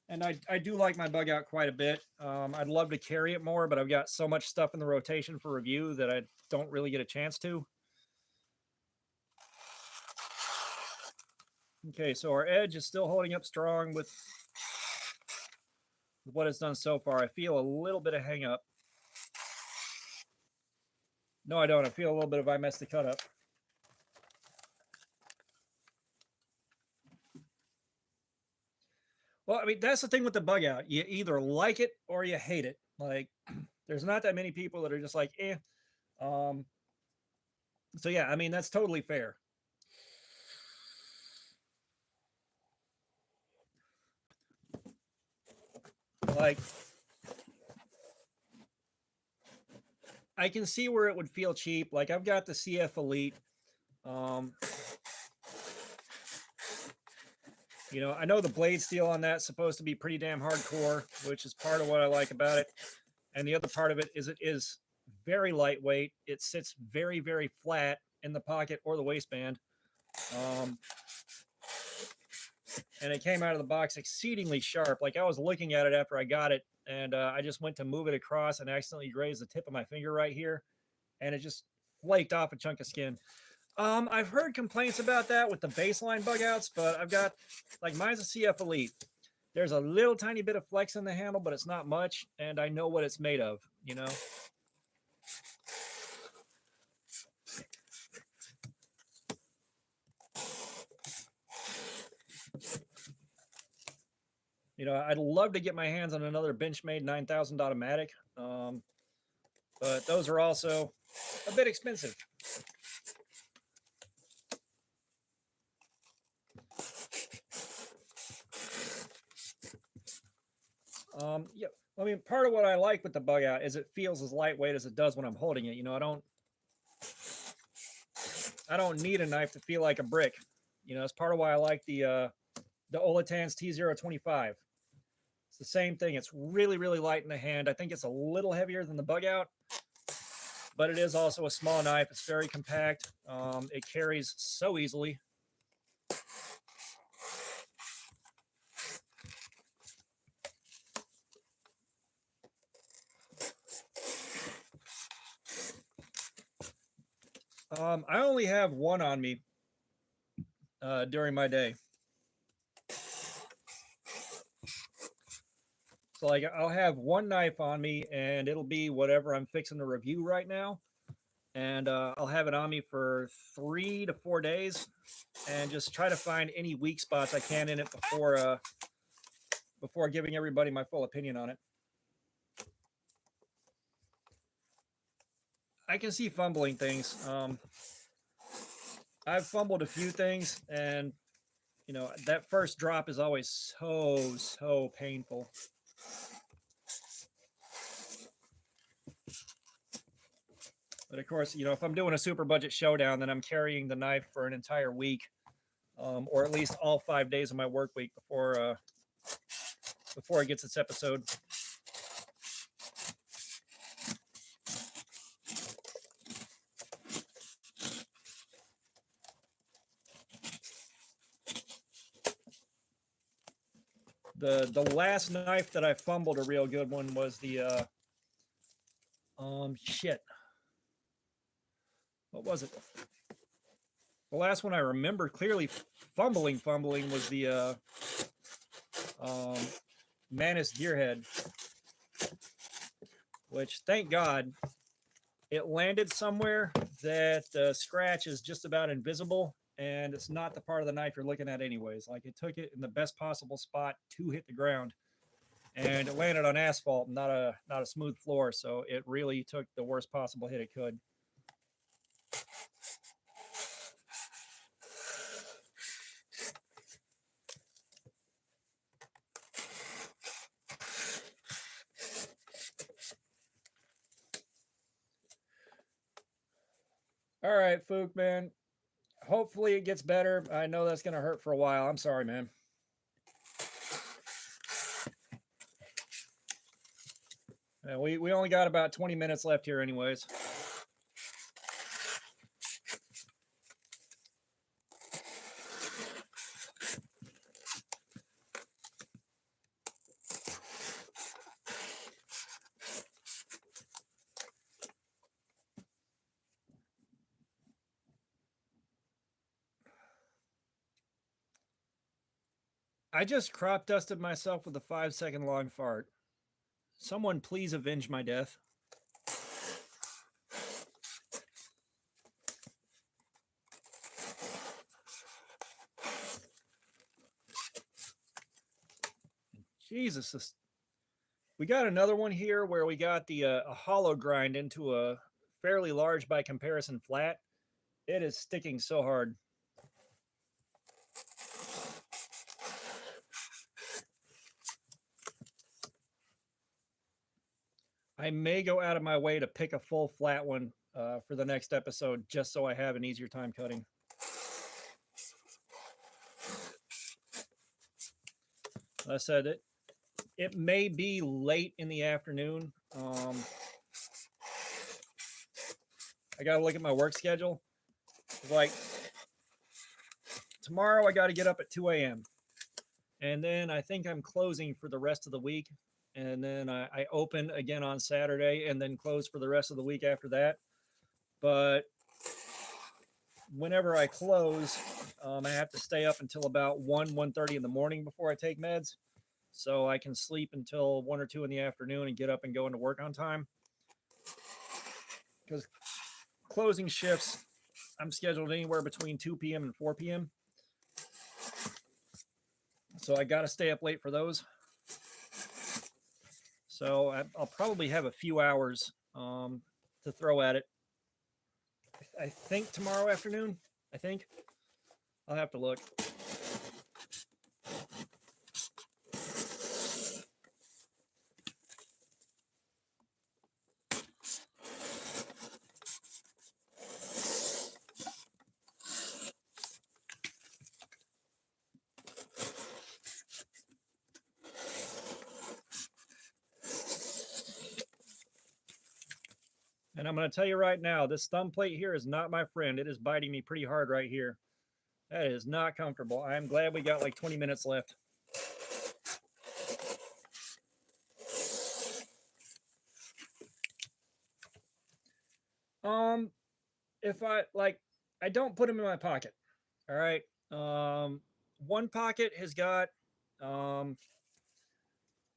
And I do like my Bug Out quite a bit. I'd love to carry it more, but I've got so much stuff in the rotation for review that I don't really get a chance to. Okay, so our edge is still holding up strong with what it's done so far. I feel a little bit of hang up. No, I don't. I feel a little bit of I messed the cut up. Well, I mean, that's the thing with the Bug Out. You either like it or you hate it. Like, there's not that many people that are just like, eh. So yeah, I mean, that's totally fair. Like, I can see where it would feel cheap. Like, I've got the CF Elite. You know, I know the blade steel on that's supposed to be pretty damn hardcore, which is part of what I like about it. And the other part of it is very lightweight. It sits very, very flat in the pocket or the waistband. And it came out of the box exceedingly sharp. Like I was looking at it after I got it, and I just went to move it across and accidentally grazed the tip of my finger right here, and it just flaked off a chunk of skin. I've heard complaints about that with the baseline Bug Outs, but I've got, like, mine's a CF Elite. There's a little tiny bit of flex in the handle, but it's not much, and I know what it's made of, you know? You know, I'd love to get my hands on another Benchmade 9000 automatic, but those are also a bit expensive. Yeah, I mean, part of what I like with the Bug Out is it feels as lightweight as it does when I'm holding it. You know, I don't need a knife to feel like a brick. You know, that's part of why I like the Olatan's T025. It's the same thing. It's really, really light in the hand. I think it's a little heavier than the Bug Out, but it is also a small knife. It's very compact. It carries so easily. I only have one on me during my day. So like I'll have one knife on me and it'll be whatever I'm fixing to review right now. And I'll have it on me for 3 to 4 days and just try to find any weak spots I can in it before giving everybody my full opinion on it. I can see fumbling things. I've fumbled a few things, and you know that first drop is always so painful. But of course, you know, if I'm doing a super budget showdown, then I'm carrying the knife for an entire week, or at least all 5 days of my work week before it gets its episode. The last knife that I fumbled a real good one was the shit. What was it? The last one I remember clearly fumbling was the Manus Gearhead, which thank God it landed somewhere that the scratch is just about invisible, and it's not the part of the knife you're looking at anyways. Like, it took it in the best possible spot to hit the ground, and it landed on asphalt, not a smooth floor, so it really took the worst possible hit it could. All right, Fook, man. Hopefully it gets better. I know that's going to hurt for a while. I'm sorry, man. Yeah, we only got about 20 minutes left here anyways. I just crop dusted myself with a 5-second long fart. Someone please avenge my death. Jesus, we got another one here where we got the a hollow grind into a fairly large by comparison flat. It is sticking so hard. I may go out of my way to pick a full flat one for the next episode, just so I have an easier time cutting. I said it may be late in the afternoon. I got to look at my work schedule. Like, tomorrow I got to get up at 2 a.m. And then I think I'm closing for the rest of the week. And then I open again on Saturday and then close for the rest of the week after that. But whenever I close, I have to stay up until about 1:30 in the morning before I take meds. So I can sleep until 1 or 2 in the afternoon and get up and go into work on time. Because closing shifts, I'm scheduled anywhere between 2 p.m. and 4 p.m. So I got to stay up late for those. So I'll probably have a few hours to throw at it. I think tomorrow afternoon. I think. I'll have to look. And I'm going to tell you right now, this thumb plate here is not my friend. It is biting me pretty hard right here. That is not comfortable. I'm glad we got like 20 minutes left. If I don't put them in my pocket. All right. One pocket has got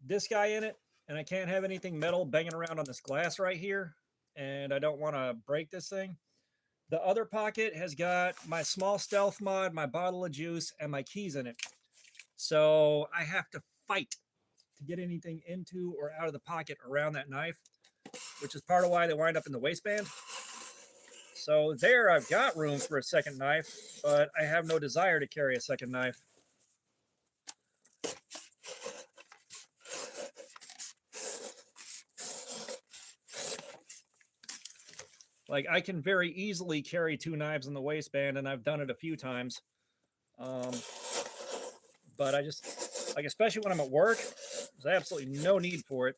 this guy in it, and I can't have anything metal banging around on this glass right here, and I don't want to break this thing. The other pocket has got my small stealth mod, my bottle of juice, and my keys in it. So I have to fight to get anything into or out of the pocket around that knife, which is part of why they wind up in the waistband. So there I've got room for a second knife, but I have no desire to carry a second knife. Like, I can very easily carry 2 knives in the waistband, and I've done it a few times. But I just, like, especially when I'm at work, there's absolutely no need for it.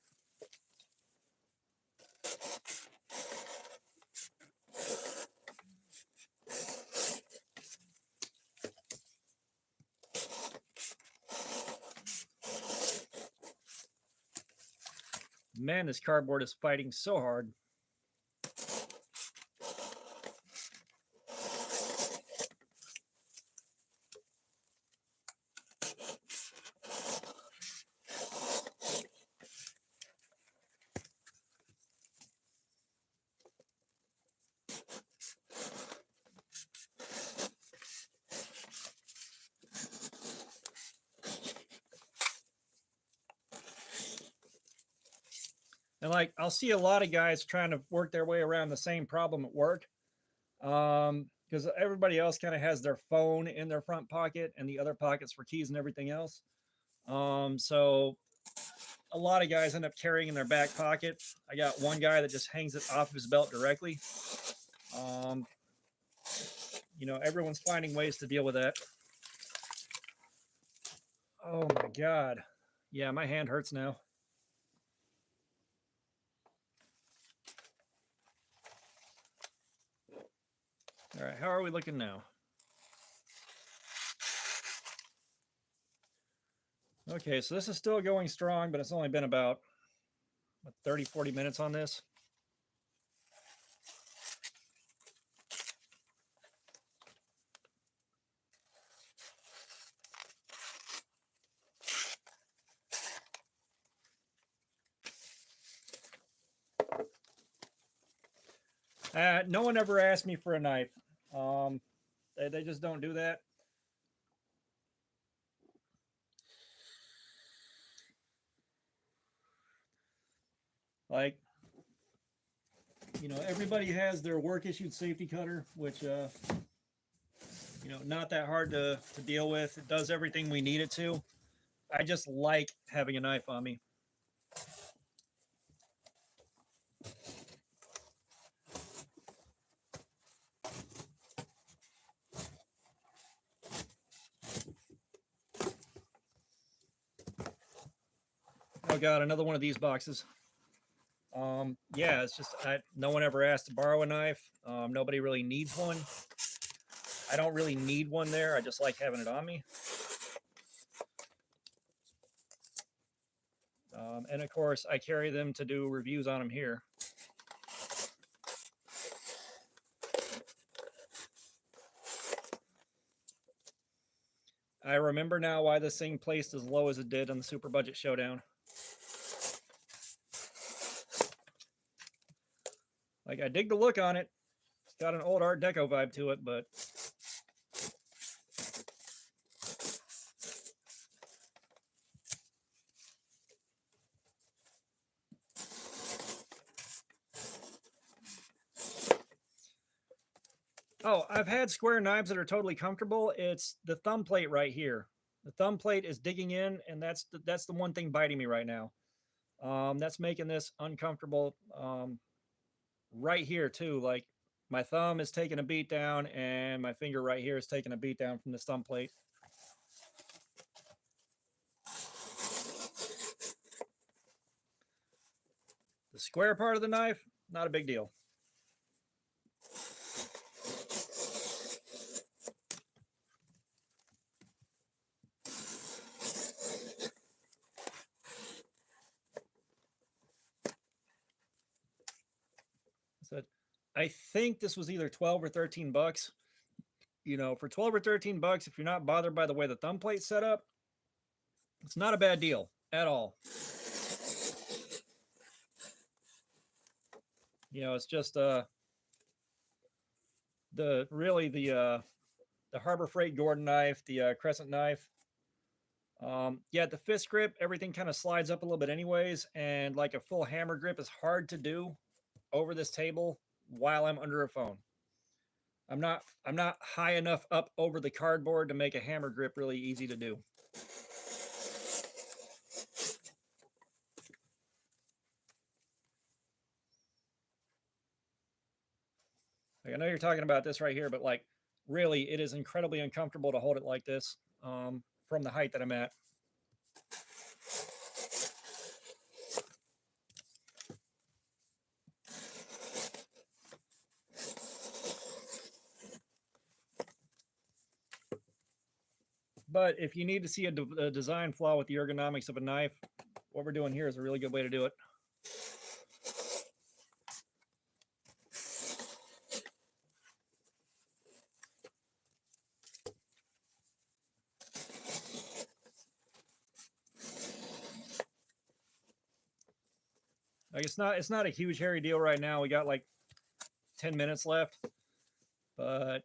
Man, this cardboard is fighting so hard. And like, I'll see a lot of guys trying to work their way around the same problem at work. Because everybody else kind of has their phone in their front pocket and the other pockets for keys and everything else. So a lot of guys end up carrying in their back pocket. I got one guy that just hangs it off his belt directly. You know, everyone's finding ways to deal with that. Oh my God. Yeah, my hand hurts now. All right, how are we looking now? Okay, so this is still going strong, but it's only been about 30, 40 minutes on this. No one ever asked me for a knife. They just don't do that. Like, you know, everybody has their work issued safety cutter, which, you know, not that hard to deal with. It does everything we need it to. I just like having a knife on me. Oh God, another one of these boxes. Yeah, it's just no one ever asked to borrow a knife. Nobody really needs one. I don't really need one there. I just like having it on me. And of course, I carry them to do reviews on them here. I remember now why this thing placed as low as it did on the Super Budget Showdown. Like, I dig the look on it. It's got an old Art Deco vibe to it, but oh, I've had square knives that are totally comfortable. It's the thumb plate right here. The thumb plate is digging in, and that's the one thing biting me right now. That's making this uncomfortable. Right here too. Like, my thumb is taking a beat down, and my finger right here is taking a beat down from this thumb plate. The square part of the knife, not a big deal. So I think this was either 12 or 13 bucks. You know, for 12 or 13 bucks, if you're not bothered by the way the thumb plate's set up, it's not a bad deal at all. You know, it's just the Harbor Freight Gordon knife, the Crescent knife. Yeah, the fist grip, everything kind of slides up a little bit anyways, and like a full hammer grip is hard to do over this table while I'm under a phone. I'm not high enough up over the cardboard to make a hammer grip really easy to do. Like, I know you're talking about this right here, but like, really, it is incredibly uncomfortable to hold it like this from the height that I'm at. But if you need to see a design flaw with the ergonomics of a knife, what we're doing here is a really good way to do it. Like it's not a huge hairy deal right now. We got like 10 minutes left, but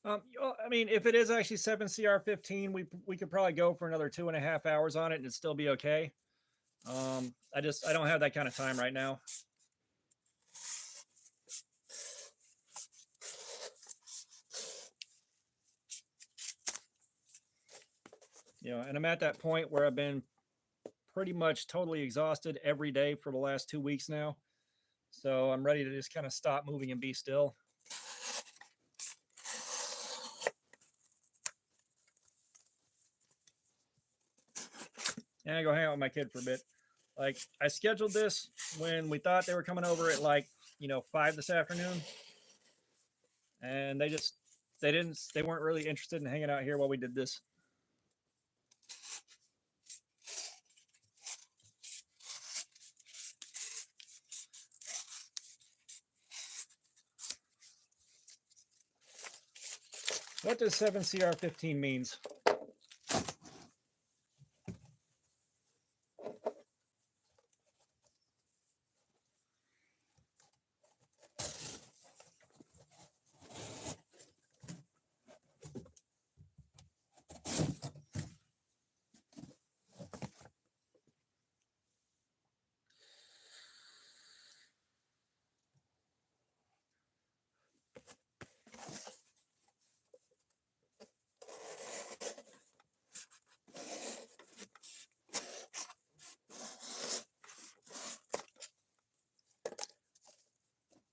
I mean, if it is actually 7CR15, we could probably go for another 2.5 hours on it and it'd still be okay. I don't have that kind of time right now. You know, and I'm at that point where I've been pretty much totally exhausted every day for the last 2 weeks now. So I'm ready to just kind of stop moving and be still. And I go hang out with my kid for a bit. Like I scheduled this when we thought they were coming over at like, 5 this afternoon. And they weren't really interested in hanging out here while we did this. What does 7CR15 means?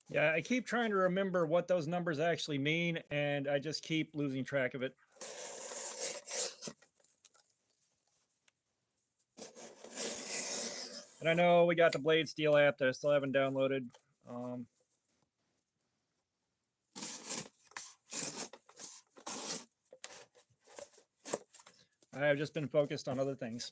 Yeah, I keep trying to remember what those numbers actually mean, and I just keep losing track of it. And I know we got the Blade Steel app that I still haven't downloaded. I have just been focused on other things.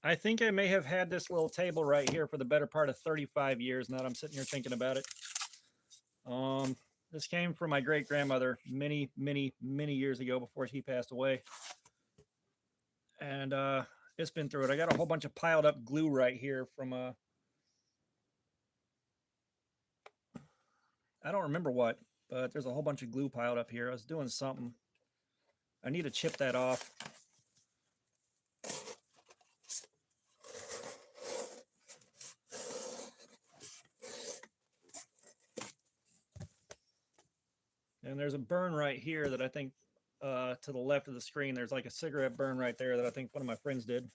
I think I may have had this little table right here for the better part of 35 years now that I'm sitting here thinking about it. This came from my great grandmother many, many, many years ago before she passed away. And it's been through it. I got a whole bunch of piled up glue right here from I don't remember what, but there's a whole bunch of glue piled up here. I was doing something. I need to chip that off. And there's a burn right here that I think to the left of the screen, there's like a cigarette burn right there that I think one of my friends did.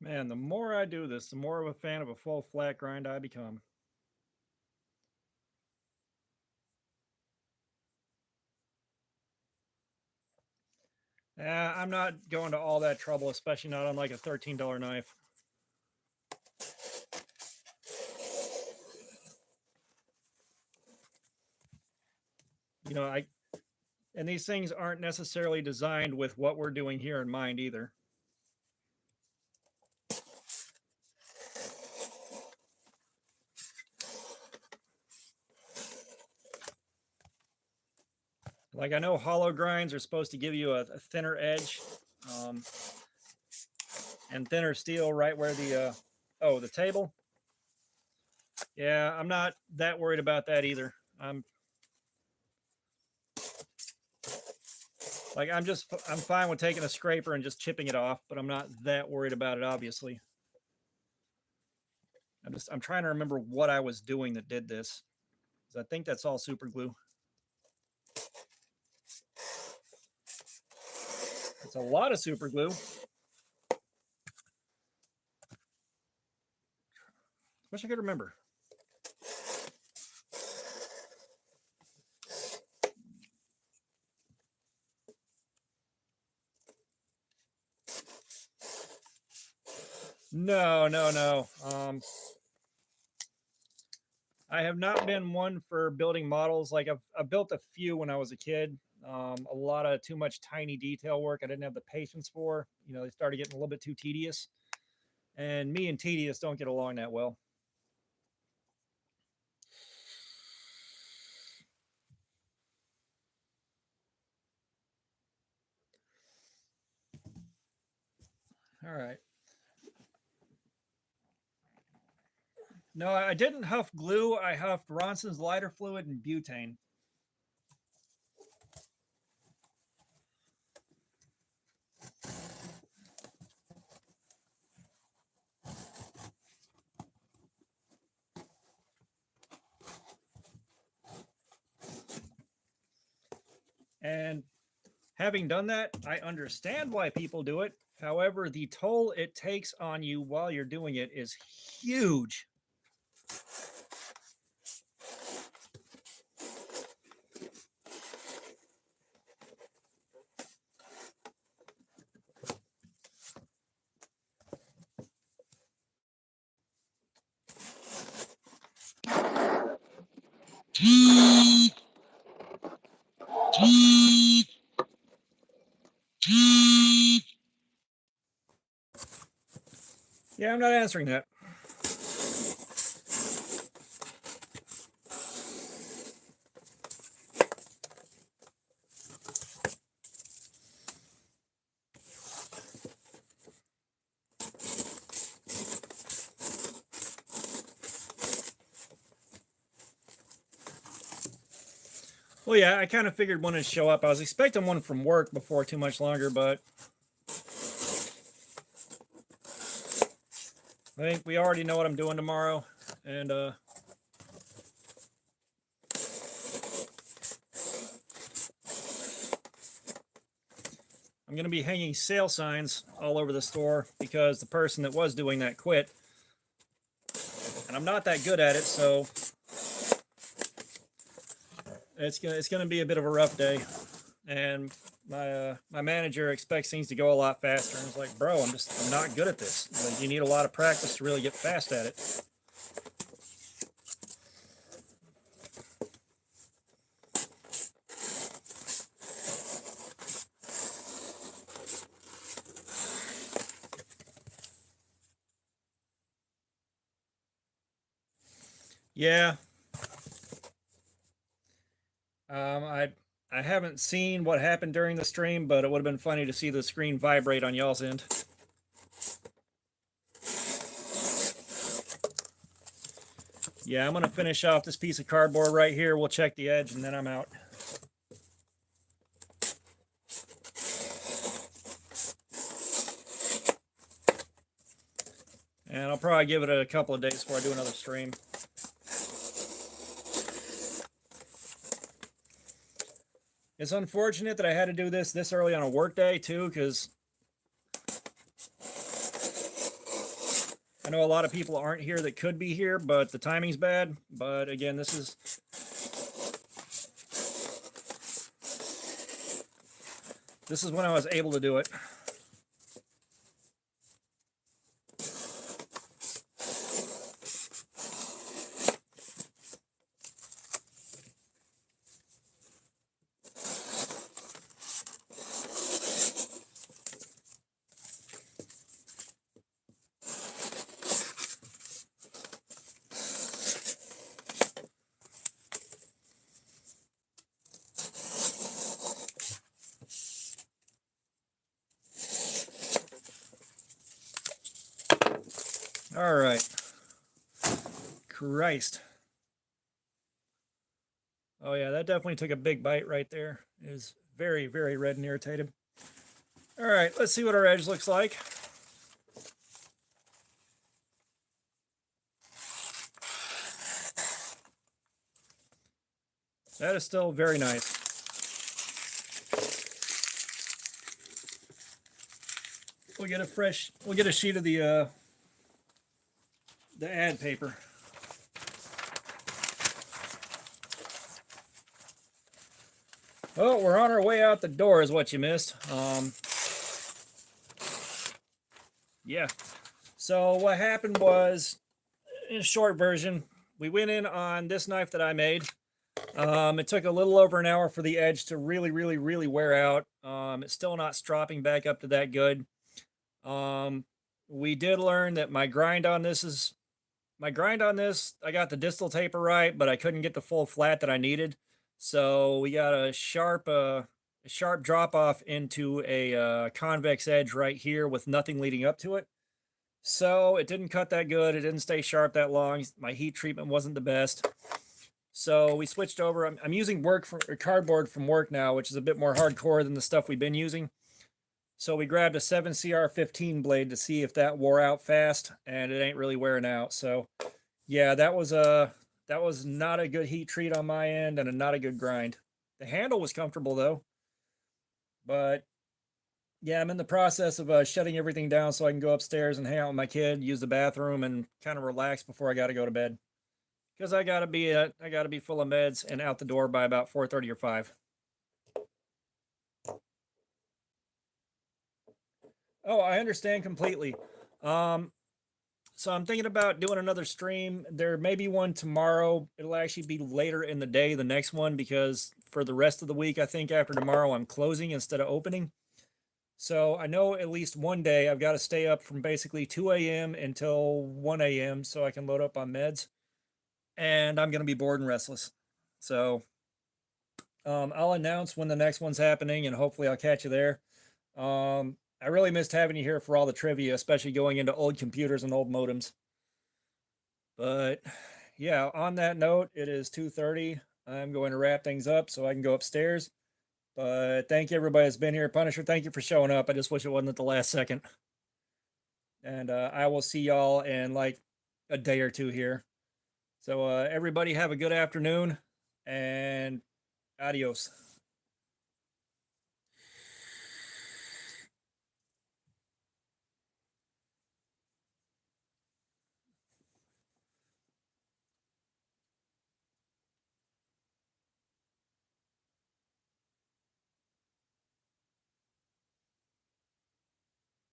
Man, the more I do this, the more of a fan of a full flat grind I become. I'm not going to all that trouble, especially not on like a $13 knife. You know, and these things aren't necessarily designed with what we're doing here in mind either. Like I know hollow grinds are supposed to give you a thinner edge. and thinner steel right where the the table. Yeah, I'm not that worried about that either. I'm I'm fine with taking a scraper and just chipping it off, but I'm not that worried about it, obviously. I'm trying to remember what I was doing that did this. I think that's all super glue. It's a lot of super glue. Wish I could remember. No. I have not been one for building models. Like I've built a few when I was a kid. A lot of too much tiny detail work I didn't have the patience for. You know, they started getting a little bit too tedious. And me and tedious don't get along that well. All right. No, I didn't huff glue. I huffed Ronson's lighter fluid and butane. And having done that, I understand why people do it. However, the toll it takes on you while you're doing it is huge. Yeah, I'm not answering that. Well, yeah, I kind of figured one would show up. I was expecting one from work before too much longer, but I think we already know what I'm doing tomorrow. And I'm going to be hanging sale signs all over the store because the person that was doing that quit. And I'm not that good at it, so it's gonna be a bit of a rough day. And my manager expects things to go a lot faster, and it's like, bro, I'm not good at this. Like, you need a lot of practice to really get fast at it. Yeah. I haven't seen what happened during the stream, but it would have been funny to see the screen vibrate on y'all's end. Yeah, I'm going to finish off this piece of cardboard right here. We'll check the edge, and then I'm out. And I'll probably give it a couple of days before I do another stream. It's unfortunate that I had to do this early on a work day too, because I know a lot of people aren't here that could be here, but the timing's bad. But again, this is when I was able to do it. All right. Christ. Oh yeah, that definitely took a big bite right there. It is very, very red and irritated. All right, let's see what our edge looks like. That is still very nice. We'll get a sheet of the ad paper. Oh, we're on our way out the door is what you missed. Yeah. So what happened was, in a short version, we went in on this knife that I made. It took a little over an hour for the edge to really, really, really wear out. It's still not stropping back up to that good. We did learn that my grind on this, I got the distal taper right, but I couldn't get the full flat that I needed. So we got a sharp drop off into a convex edge right here with nothing leading up to it. So it didn't cut that good. It didn't stay sharp that long. My heat treatment wasn't the best. So we switched over. I'm using cardboard from work now, which is a bit more hardcore than the stuff we've been using. So we grabbed a 7CR15 blade to see if that wore out fast, and it ain't really wearing out. So yeah, that was not a good heat treat on my end and not a good grind. The handle was comfortable though. But yeah, I'm in the process of shutting everything down so I can go upstairs and hang out with my kid, use the bathroom, and kind of relax before I got to go to bed. Because I gotta be full of meds and out the door by about 4:30 or 5. Oh, I understand completely. So I'm thinking about doing another stream. There may be one tomorrow. It'll actually be later in the day, the next one, because for the rest of the week, I think after tomorrow, I'm closing instead of opening. So I know at least one day I've got to stay up from basically 2 a.m. until 1 a.m. so I can load up on meds. And I'm going to be bored and restless. So I'll announce when the next one's happening, and hopefully I'll catch you there. I really missed having you here for all the trivia, especially going into old computers and old modems. But yeah, on that note, it is 2:30. I'm going to wrap things up so I can go upstairs. But thank you everybody that's been here. Punisher, thank you for showing up. I just wish it wasn't at the last second. And I will see y'all in like a day or two here. So everybody have a good afternoon and adios.